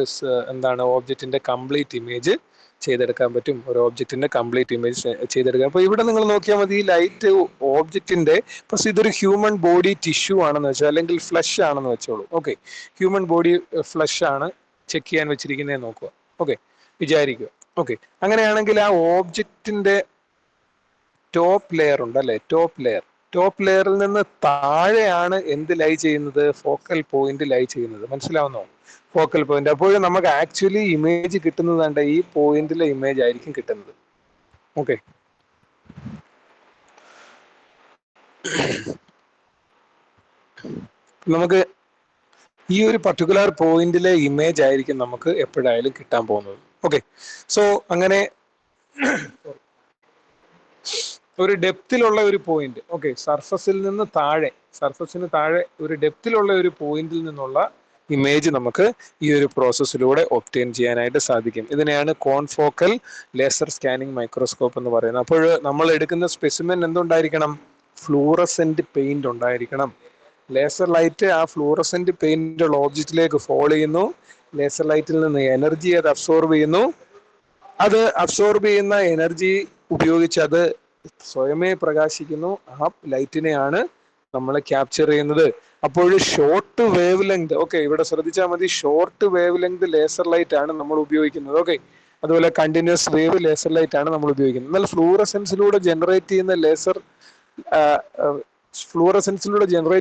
എന്താണ് ഓബ്ജക്റ്റിന്റെ കംപ്ലീറ്റ് ഇമേജ് ചെയ്തെടുക്കാൻ പറ്റും. ഒരു ഓബ്ജക്റ്റിന്റെ കംപ്ലീറ്റ് ഇമേജ് ചെയ്തെടുക്കാം. അപ്പൊ ഇവിടെ നിങ്ങൾ നോക്കിയാൽ മതി, ഈ ലൈറ്റ് ഓബ്ജക്റ്റിന്റെ പക്ഷെ ഇതൊരു ഹ്യൂമൻ ബോഡി ടിഷ്യൂ ആണെന്ന് വെച്ചോ, അല്ലെങ്കിൽ ഫ്ലഷ് ആണെന്ന് വെച്ചോളൂ. ഓക്കെ, ഹ്യൂമൻ ബോഡി ഫ്ലഷ് ആണ് ചെക്ക് ചെയ്യാൻ വെച്ചിരിക്കുന്നത് നോക്കുക. ഓക്കെ, വിചാരിക്കുക. ഓക്കെ, അങ്ങനെയാണെങ്കിൽ ആ ഓബ്ജക്റ്റിന്റെ ടോപ്പ് ലെയർ ഉണ്ട് അല്ലെ, ടോപ്പ് ലെയറിൽ നിന്ന് താഴെയാണ് എന്ത് ലൈ ചെയ്യുന്നത്, ഫോക്കൽ പോയിന്റ് ലൈ ചെയ്യുന്നത്. മനസ്സിലാവുന്നോ, ഫോക്കൽ പോയിന്റ്. അപ്പോൾ നമുക്ക് ആക്ച്വലി ഇമേജ് കിട്ടുന്നത് ഈ പോയിന്റിലെ ഇമേജ് ആയിരിക്കും കിട്ടുന്നത്. ഓക്കെ, നമുക്ക് ഈ ഒരു പർട്ടിക്കുലർ പോയിന്റിലെ ഇമേജ് ആയിരിക്കും നമുക്ക് എപ്പോഴായാലും കിട്ടാൻ പോകുന്നത്. ഓക്കെ, സോ അങ്ങനെ ഒരു ഡെപ്തിലുള്ള ഒരു പോയിന്റ്, ഓക്കെ, സർഫസിന് താഴെ ഒരു ഡെപ്തിലുള്ള ഒരു പോയിന്റിൽ നിന്നുള്ള ഇമേജ് നമുക്ക് ഈ ഒരു പ്രോസസ്സിലൂടെ ഒബ്റ്റെയിൻ ചെയ്യാനായിട്ട് സാധിക്കും. ഇതിനെയാണ് കോൺഫോക്കൽ ലേസർ സ്കാനിങ് മൈക്രോസ്കോപ്പ് എന്ന് പറയുന്നത്. അപ്പോൾ നമ്മൾ എടുക്കുന്ന സ്പെസിമെൻ എന്തുണ്ടായിരിക്കണം, ഫ്ലൂറസെന്റ് പെയിന്റ് ഉണ്ടായിരിക്കണം. ലേസർ ലൈറ്റ് ആ ഫ്ലൂറസെന്റ് പെയിന്റ് ഉള്ള ഓബ്ജക്റ്റിലേക്ക് ഫോൾ ചെയ്യുന്നു. ലേസർ ലൈറ്റിൽ നിന്ന് എനർജി അത് അബ്സോർബ് ചെയ്യുന്നു. അത് അബ്സോർബ് ചെയ്യുന്ന എനർജി ഉപയോഗിച്ച് അത് സ്വയമേ പ്രകാശിക്കുന്നു. ആ ലൈറ്റിനെയാണ് നമ്മൾ ക്യാപ്ചർ ചെയ്യുന്നത്. അപ്പോൾ ഷോർട്ട് വേവ് ലെങ്ത്, ഓക്കെ, ഇവിടെ ശ്രദ്ധിച്ചാൽ മതി, short wave length laser light ആണ് നമ്മൾ ഉപയോഗിക്കുന്നത്. ഓക്കെ, അതുപോലെ കണ്ടിന്യൂസ് വേവ് ലേസർ ലൈറ്റ് ആണ് നമ്മൾ ഉപയോഗിക്കുന്നത്. എന്നാൽ ഫ്ലൂറസെൻസിലൂടെ ജനറേറ്റ്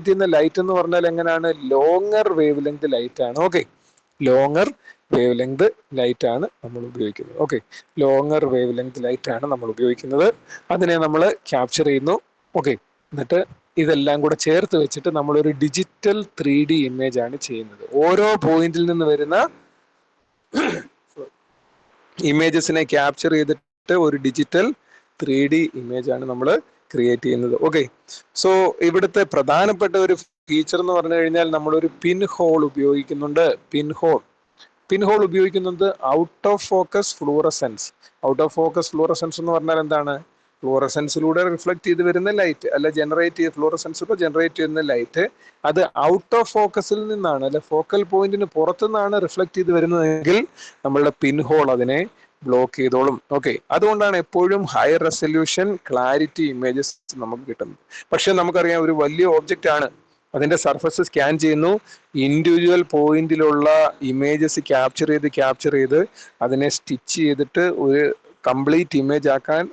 ചെയ്യുന്ന ലൈറ്റ് എന്ന് പറഞ്ഞാൽ എങ്ങനെയാണ്? ലോങ്ങർ വേവ് ലെങ്ത് ലൈറ്റ് ആണ്. Okay, longer wave length light ആണ് നമ്മൾ ഉപയോഗിക്കുന്നത്. Okay, longer wave length light ആണ് നമ്മൾ ഉപയോഗിക്കുന്നത്. അതിനെ നമ്മൾ ക്യാപ്ചർ ചെയ്യുന്നു. ഓക്കെ, എന്നിട്ട് ഇതെല്ലാം കൂടെ ചേർത്ത് വെച്ചിട്ട് നമ്മളൊരു ഡിജിറ്റൽ 3D ഇമേജ് ആണ് ചെയ്യുന്നത്. ഓരോ പോയിന്റിൽ നിന്ന് വരുന്ന ഇമേജസിനെ ക്യാപ്ചർ ചെയ്തിട്ട് ഒരു ഡിജിറ്റൽ 3D ഇമേജ് ആണ് നമ്മൾ ക്രിയേറ്റ് ചെയ്യുന്നത്. ഓക്കെ, സോ ഇവിടുത്തെ പ്രധാനപ്പെട്ട ഒരു ഫീച്ചർ എന്ന് പറഞ്ഞു കഴിഞ്ഞാൽ നമ്മളൊരു പിൻ ഹോൾ ഉപയോഗിക്കുന്നുണ്ട്. പിൻ ഹോൾ ഉപയോഗിക്കുന്നത് out of focus fluorescence. Out of focus fluorescence എന്ന് പറഞ്ഞാൽ എന്താണ്? ഫ്ലൂറസെൻസിലൂടെ റിഫ്ലക്ട് ചെയ്ത് വരുന്ന ലൈറ്റ്, അല്ല ഫ്ലൂറസെൻസിലൂടെ ജനറേറ്റ് ചെയ്യുന്ന ലൈറ്റ് അത് ഔട്ട് ഓഫ് ഫോക്കസിൽ നിന്നാണ്, അല്ലെ ഫോക്കൽ പോയിന്റിന് പുറത്തുനിന്നാണ് റിഫ്ലക്ട് ചെയ്ത് വരുന്നതെങ്കിൽ നമ്മളുടെ പിൻ ഹോൾ അതിനെ ബ്ലോക്ക് ചെയ്തോളും. ഓക്കെ, അതുകൊണ്ടാണ് എപ്പോഴും ഹൈ റെസൊല്യൂഷൻ ക്ലാരിറ്റി ഇമേജസ് നമുക്ക് കിട്ടുന്നത്. പക്ഷെ നമുക്കറിയാം, ഒരു വലിയ ഓബ്ജക്റ്റ് ആണ്, അതിന്റെ സർഫസ് സ്കാൻ ചെയ്യുന്നു, ഇൻഡിവിജ്വൽ പോയിന്റിലുള്ള ഇമേജസ് ക്യാപ്ചർ ചെയ്ത് അതിനെ സ്റ്റിച്ച് ചെയ്തിട്ട് ഒരു കംപ്ലീറ്റ് ഇമേജ് ആക്കാൻ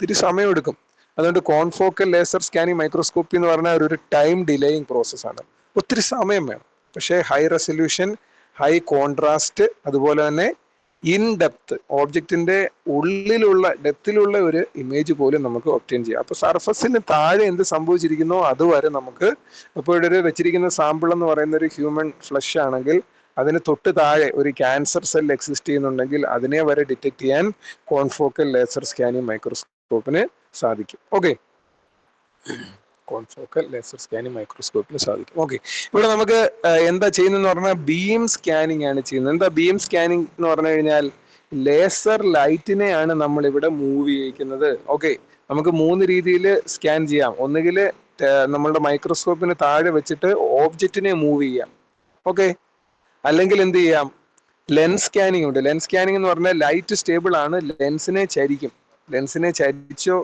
ഒത്തിരി സമയമെടുക്കും. അതുകൊണ്ട് കോൺഫോക്കൽ ലേസർ സ്കാനിങ് മൈക്രോസ്കോപ്പി എന്ന് പറഞ്ഞാൽ ഒരു ടൈം ഡിലേയിങ് പ്രോസസ്സാണ്, ഒത്തിരി സമയം വേണം. പക്ഷേ ഹൈ റെസൊല്യൂഷൻ, ഹൈ കോൺട്രാസ്റ്റ്, അതുപോലെ തന്നെ ഇൻ ഡെപ്ത്, ഓബ്ജക്റ്റിന്റെ ഡെപ്തിലുള്ള ഒരു ഇമേജ് പോലും നമുക്ക് ഒബ്റ്റെയിൻ ചെയ്യാം. അപ്പൊ സർഫസിന് താഴെ എന്ത് സംഭവിച്ചിരിക്കുന്നോ അതുവരെ നമുക്ക്, ഇപ്പോൾ ഒരു വെച്ചിരിക്കുന്ന സാമ്പിൾ എന്ന് പറയുന്ന ഒരു ഹ്യൂമൻ ഫ്ലഷ് ആണെങ്കിൽ അതിന് തൊട്ട് താഴെ ഒരു ക്യാൻസർ സെൽ എക്സിസ്റ്റ് ചെയ്യുന്നുണ്ടെങ്കിൽ അതിനെ വരെ ഡിറ്റക്ട് ചെയ്യാൻ കോൺഫോക്കൽ ലേസർ സ്കാനിങ് മൈക്രോസ്കോപ്പിന് സാധിക്കും. ഓക്കെ, കോൺഫോക്കൽ ലേസർ സ്കാനിങ് മൈക്രോസ്കോപ്പിന് സാധിക്കും. ഓക്കെ, ഇവിടെ നമുക്ക് എന്താ ചെയ്യുന്നതെന്ന് പറഞ്ഞാൽ ബീം സ്കാനിങ് ആണ് ചെയ്യുന്നത്. എന്താ ബീം സ്കാനിങ് എന്ന് പറഞ്ഞു കഴിഞ്ഞാൽ ലേസർ ലൈറ്റിനെയാണ് നമ്മൾ ഇവിടെ മൂവ് ചെയ്യിക്കുന്നത്. ഓക്കെ, നമുക്ക് 3 രീതിയിൽ സ്കാൻ ചെയ്യാം. ഒന്നുകിൽ നമ്മളുടെ മൈക്രോസ്കോപ്പിന് താഴെ വെച്ചിട്ട് ഓബ്ജക്റ്റിനെ മൂവ് ചെയ്യാം. ഓക്കെ, അല്ലെങ്കിൽ എന്ത് ചെയ്യാം, ലെൻസ് സ്കാനിങ് ഉണ്ട്. ലെൻസ് സ്കാനിങ് എന്ന് പറഞ്ഞാൽ ലൈറ്റ് സ്റ്റേബിൾ ആണ്, ലെൻസിനെ ചരിച്ചോ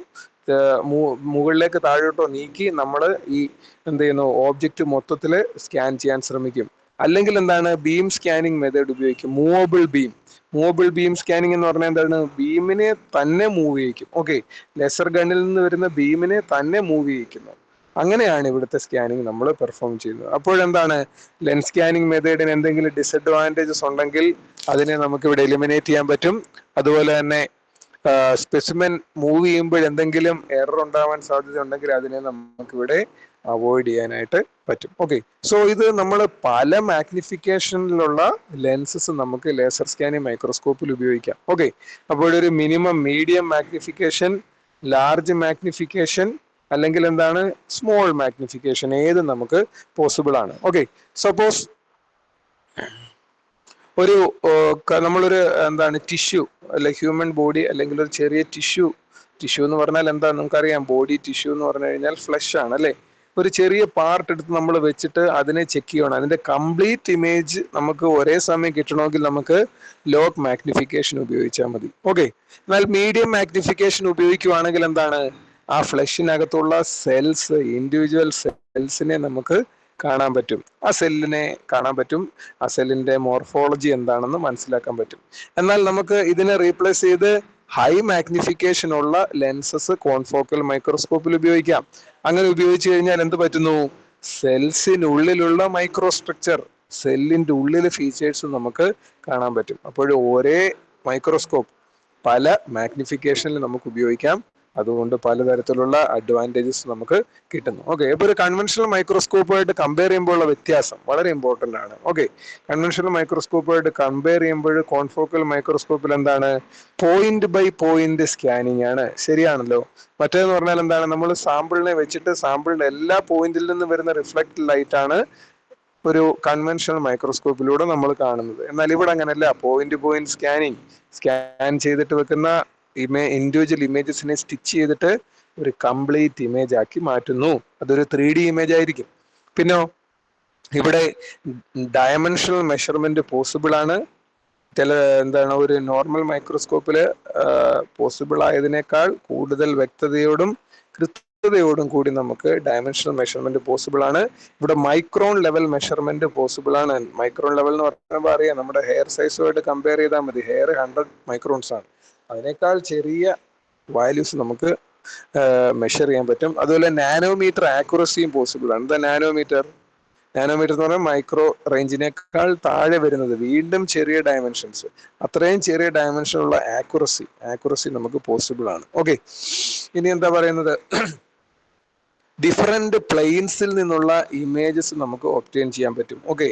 മുകളിലേക്ക് താഴോട്ടോ നീക്കി നമ്മൾ ഈ എന്ത് ചെയ്യുന്നു, ഓബ്ജക്റ്റ് മൊത്തത്തിൽ സ്കാൻ ചെയ്യാൻ ശ്രമിക്കും. അല്ലെങ്കിൽ എന്താണ്, ബീം സ്കാനിങ് മെത്തേഡ് ഉപയോഗിക്കും. മൂവബിൾ ബീം സ്കാനിങ് എന്ന് പറഞ്ഞാൽ എന്താണ്, ബീമിനെ തന്നെ മൂവ് ചെയ്യിക്കും. ഓക്കെ, ലെസർ ഗണ്ണിൽ നിന്ന് വരുന്ന ബീമിനെ തന്നെ മൂവ് ചെയ്യിക്കുന്നു. അങ്ങനെയാണ് ഇവിടുത്തെ സ്കാനിങ് നമ്മൾ പെർഫോം ചെയ്യുന്നത്. അപ്പോഴെന്താണ്, ലെൻസ് സ്കാനിങ് മെത്തേഡിന് എന്തെങ്കിലും ഡിസഡ്വാൻറ്റേജസ് ഉണ്ടെങ്കിൽ അതിനെ നമുക്ക് ഇവിടെ എലിമിനേറ്റ് ചെയ്യാൻ പറ്റും. അതുപോലെ തന്നെ സ്പെസിമെൻ മൂവ് ചെയ്യുമ്പോൾ എന്തെങ്കിലും എറർ ഉണ്ടാവാൻ സാധ്യത ഉണ്ടെങ്കിൽ അതിനെ നമുക്കിവിടെ അവോയ്ഡ് ചെയ്യാനായിട്ട് പറ്റും. ഓക്കെ, സോ ഇത് നമ്മൾ പല മാഗ്നിഫിക്കേഷനിലുള്ള ലെൻസസ് നമുക്ക് ലേസർ സ്കാനിങ് മൈക്രോസ്കോപ്പിൽ ഉപയോഗിക്കാം. ഓക്കെ, അപ്പോൾ ഒരു minimum, medium magnification, large magnification, അല്ലെങ്കിൽ എന്താണ്, സ്മോൾ മാഗ്നിഫിക്കേഷൻ, ഏത് നമുക്ക് പോസിബിൾ ആണ്. ഓക്കെ, സപ്പോസ് നമ്മളൊരു എന്താണ് ടിഷ്യൂ, അല്ലെ ഹ്യൂമൻ ബോഡി, അല്ലെങ്കിൽ ഒരു ചെറിയ ടിഷ്യൂ എന്ന് പറഞ്ഞാൽ എന്താ നമുക്കറിയാം, ബോഡി ടിഷ്യൂ എന്ന് പറഞ്ഞു കഴിഞ്ഞാൽ ഫ്ലഷ് ആണ്, അല്ലെ. ഒരു ചെറിയ പാർട്ട് എടുത്ത് നമ്മൾ വെച്ചിട്ട് അതിനെ ചെക്ക് ചെയ്യണം. അതിന്റെ കംപ്ലീറ്റ് ഇമേജ് നമുക്ക് ഒരേ സമയം കിട്ടണമെങ്കിൽ നമുക്ക് ലോഗ് മാഗ്നിഫിക്കേഷൻ ഉപയോഗിച്ചാൽ മതി. ഓക്കെ, എന്നാൽ മീഡിയം മാഗ്നിഫിക്കേഷൻ ഉപയോഗിക്കുകയാണെങ്കിൽ എന്താണ്, ആ ഫ്ലഷിനകത്തുള്ള സെൽസ്, ഇൻഡിവിജ്വൽ സെൽസിനെ നമുക്ക് കാണാൻ പറ്റും. ആ സെല്ലിന്റെ മോർഫോളജി എന്താണെന്ന് മനസ്സിലാക്കാൻ പറ്റും. എന്നാൽ നമുക്ക് ഇതിനെ റീപ്ലേസ് ചെയ്ത് ഹൈ മാഗ്നിഫിക്കേഷൻ ഉള്ള ലെൻസസ് കോൺഫോക്കൽ മൈക്രോസ്കോപ്പിൽ ഉപയോഗിക്കാം. അങ്ങനെ ഉപയോഗിച്ചു കഴിഞ്ഞാൽ എന്ത് പറ്റുന്നു, സെൽസിനുള്ളിലുള്ള മൈക്രോസ്ട്രക്ചർ, സെല്ലിന്റെ ഉള്ളിലെ ഫീച്ചേഴ്സ് നമുക്ക് കാണാൻ പറ്റും. അപ്പോൾ ഒരേ മൈക്രോസ്കോപ്പ് പല മാഗ്നിഫിക്കേഷനിൽ നമുക്ക് ഉപയോഗിക്കാം. അതുകൊണ്ട് പലതരത്തിലുള്ള അഡ്വാൻറ്റേജസ് നമുക്ക് കിട്ടുന്നു. ഓക്കെ, ഇപ്പൊ ഒരു കൺവെൻഷണൽ മൈക്രോസ്കോപ്പുമായിട്ട് കമ്പയർ ചെയ്യുമ്പോഴുള്ള വ്യത്യാസം വളരെ ഇമ്പോർട്ടന്റ് ആണ്. ഓക്കെ, കൺവെൻഷണൽ മൈക്രോസ്കോപ്പുമായിട്ട് കമ്പയർ ചെയ്യുമ്പോൾ കോൺഫോക്കൽ മൈക്രോസ്കോപ്പിൽ എന്താണ്, പോയിന്റ് ബൈ പോയിന്റ് സ്കാനിങ് ആണ്. ശരിയാണല്ലോ. മറ്റേന്ന് പറഞ്ഞാൽ എന്താണ്, നമ്മൾ സാമ്പിളിനെ വെച്ചിട്ട് സാമ്പിളിന്റെ എല്ലാ പോയിന്റിൽ നിന്നും വരുന്ന റിഫ്ലക്ട് ലൈറ്റ് ആണ് ഒരു കൺവെൻഷണൽ മൈക്രോസ്കോപ്പിലൂടെ നമ്മൾ കാണുന്നത്. എന്നാൽ ഇവിടെ അങ്ങനെയല്ല, പോയിന്റ് പോയിന്റ് സ്കാൻ ചെയ്തിട്ട് വെക്കുന്ന ഇൻഡിവിജ്വൽ ഇമേജസിനെ സ്റ്റിച്ച് ചെയ്തിട്ട് ഒരു കംപ്ലീറ്റ് ഇമേജ് ആക്കി മാറ്റുന്നു. അതൊരു 3D ഇമേജ് ആയിരിക്കും. പിന്നെ ഇവിടെ ഡയമെൻഷണൽ മെഷർമെന്റ് പോസിബിൾ ആണ്. എന്താണ്, ഒരു നോർമൽ മൈക്രോസ്കോപ്പില് പോസിബിൾ ആയതിനേക്കാൾ കൂടുതൽ വ്യക്തതയോടും വ്യക്തതയോടും കൂടി നമുക്ക് ഡയമെൻഷണൽ മെഷർമെന്റ് പോസിബിൾ ആണ്. ഇവിടെ മൈക്രോൺ ലെവൽ മെഷർമെന്റ് പോസിബിൾ ആണ്. മൈക്രോൺ ലെവൽ എന്ന് പറയുമ്പോൾ അറിയാം, നമ്മുടെ ഹെയർ സൈസുമായിട്ട് കമ്പയർ ചെയ്താൽ മതി. ഹെയർ 100 മൈക്രോൺസ് ആണ്. അതിനേക്കാൾ ചെറിയ വാല്യൂസ് നമുക്ക് മെഷർ ചെയ്യാൻ പറ്റും. അതുപോലെ നാനോമീറ്റർ ആക്യുറസിയും പോസിബിൾ ആണ്. എന്താ നാനോമീറ്റർ? നാനോമീറ്റർ എന്ന് പറഞ്ഞാൽ മൈക്രോ റേഞ്ചിനേക്കാൾ താഴെ വരുന്നത്, വീണ്ടും ചെറിയ ഡയമെൻഷൻസ്, അത്രയും ചെറിയ ഡയമെൻഷനുള്ള ആക്യുറസി നമുക്ക് പോസിബിൾ ആണ്. ഓക്കെ, ഇനി എന്താ പറയുന്നത്, ഡിഫറെന്റ് പ്ലെയിൻസിൽ നിന്നുള്ള ഇമേജസ് നമുക്ക് ഒബ്റ്റെയിൻ ചെയ്യാൻ പറ്റും. ഓക്കെ,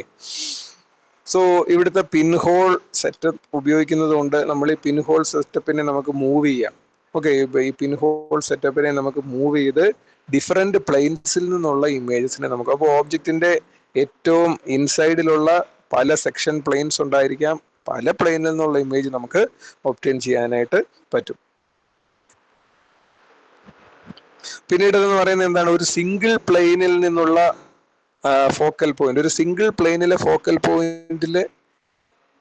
സോ ഇവിടുത്തെ പിൻഹോൾ സെറ്റപ്പ് ഉപയോഗിക്കുന്നത് കൊണ്ട് നമ്മൾ ഈ പിൻഹോൾ സെറ്റപ്പിനെ നമുക്ക് മൂവ് ചെയ്യാം. ഓക്കെ, ഈ പിൻഹോൾ സെറ്റപ്പിനെ നമുക്ക് മൂവ് ചെയ്ത് ഡിഫറെന്റ് പ്ലെയിൻസിൽ നിന്നുള്ള ഇമേജസിനെ നമുക്ക്, അപ്പോൾ ഓബ്ജക്റ്റിന്റെ ഏറ്റവും ഇൻസൈഡിലുള്ള പല സെക്ഷൻ പ്ലെയിൻസ് ഉണ്ടായിരിക്കാം, പല പ്ലെയിനിൽ നിന്നുള്ള ഇമേജ് നമുക്ക് ഒബ്റ്റെയിൻ ചെയ്യാനായിട്ട് പറ്റും. പിന്നീട് എന്ന് പറയുന്നത് എന്താണ്, ഒരു സിംഗിൾ പ്ലെയിനിൽ നിന്നുള്ള ഫോക്കൽ പോയിന്റ്, ഒരു സിംഗിൾ പ്ലെയിനിലെ ഫോക്കൽ പോയിന്റില്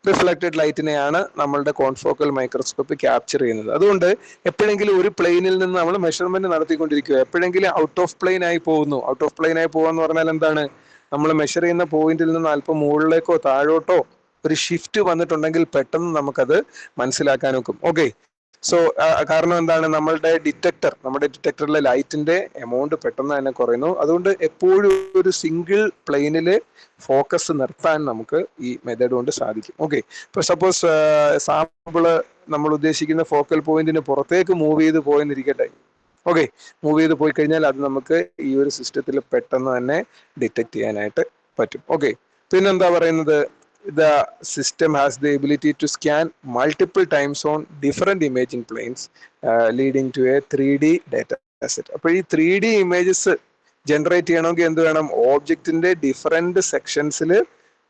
റിഫ്ലക്റ്റഡ് ലൈറ്റിനെയാണ് നമ്മളുടെ കോൺഫോക്കൽ മൈക്രോസ്കോപ്പ് ക്യാപ്ചർ ചെയ്യുന്നത്. അതുകൊണ്ട് എപ്പോഴെങ്കിലും ഒരു പ്ലെയിനിൽ നിന്ന് നമ്മൾ മെഷർമെന്റ് നടത്തിക്കൊണ്ടിരിക്കുക, എപ്പോഴെങ്കിലും ഔട്ട് ഓഫ് പ്ലെയിൻ ആയി പോകുന്നു. ഔട്ട് ഓഫ് പ്ലെയിൻ ആയി പോകുക എന്ന് പറഞ്ഞാൽ എന്താണ്, നമ്മൾ മെഷർ ചെയ്യുന്ന പോയിന്റിൽ നിന്ന് അല്പം മുകളിലേക്കോ താഴോട്ടോ ഒരു ഷിഫ്റ്റ് വന്നിട്ടുണ്ടെങ്കിൽ പെട്ടെന്ന് നമുക്കത് മനസ്സിലാക്കാൻ നോക്കും. ഓക്കെ, സോ കാരണം എന്താണ്, നമ്മുടെ ഡിറ്റക്ടറിലെ ലൈറ്റിന്റെ എമൗണ്ട് പെട്ടെന്ന് തന്നെ കുറയുന്നു. അതുകൊണ്ട് എപ്പോഴും ഒരു സിംഗിൾ പ്ലെയിനില് ഫോക്കസ് നിർത്താൻ നമുക്ക് ഈ മെത്തേഡ് കൊണ്ട് സാധിക്കും. ഓക്കെ, ഇപ്പൊ സപ്പോസ് സാമ്പിള് നമ്മൾ ഉദ്ദേശിക്കുന്ന ഫോക്കൽ പോയിന്റിന് പുറത്തേക്ക് മൂവ് ചെയ്ത് പോയെന്നിരിക്കട്ടെ. ഓക്കെ, മൂവ് ചെയ്ത് പോയി കഴിഞ്ഞാൽ അത് നമുക്ക് ഈ ഒരു സിസ്റ്റത്തിൽ പെട്ടെന്ന് തന്നെ ഡിറ്റക്ട് ചെയ്യാനായിട്ട് പറ്റും. ഓക്കെ, പിന്നെന്താ പറയുന്നത്, the system has the ability to scan multiple times on different imaging planes, leading to a 3D data set. അപ്പോൾ ഈ 3D ഇമേജസ് ജനറേറ്റ് ചെയ്യണമെങ്കിൽ എന്ത് വേണം, ഓബ്ജക്റ്റിന്റെ ഡിഫറെന്റ് സെക്ഷൻസിൽ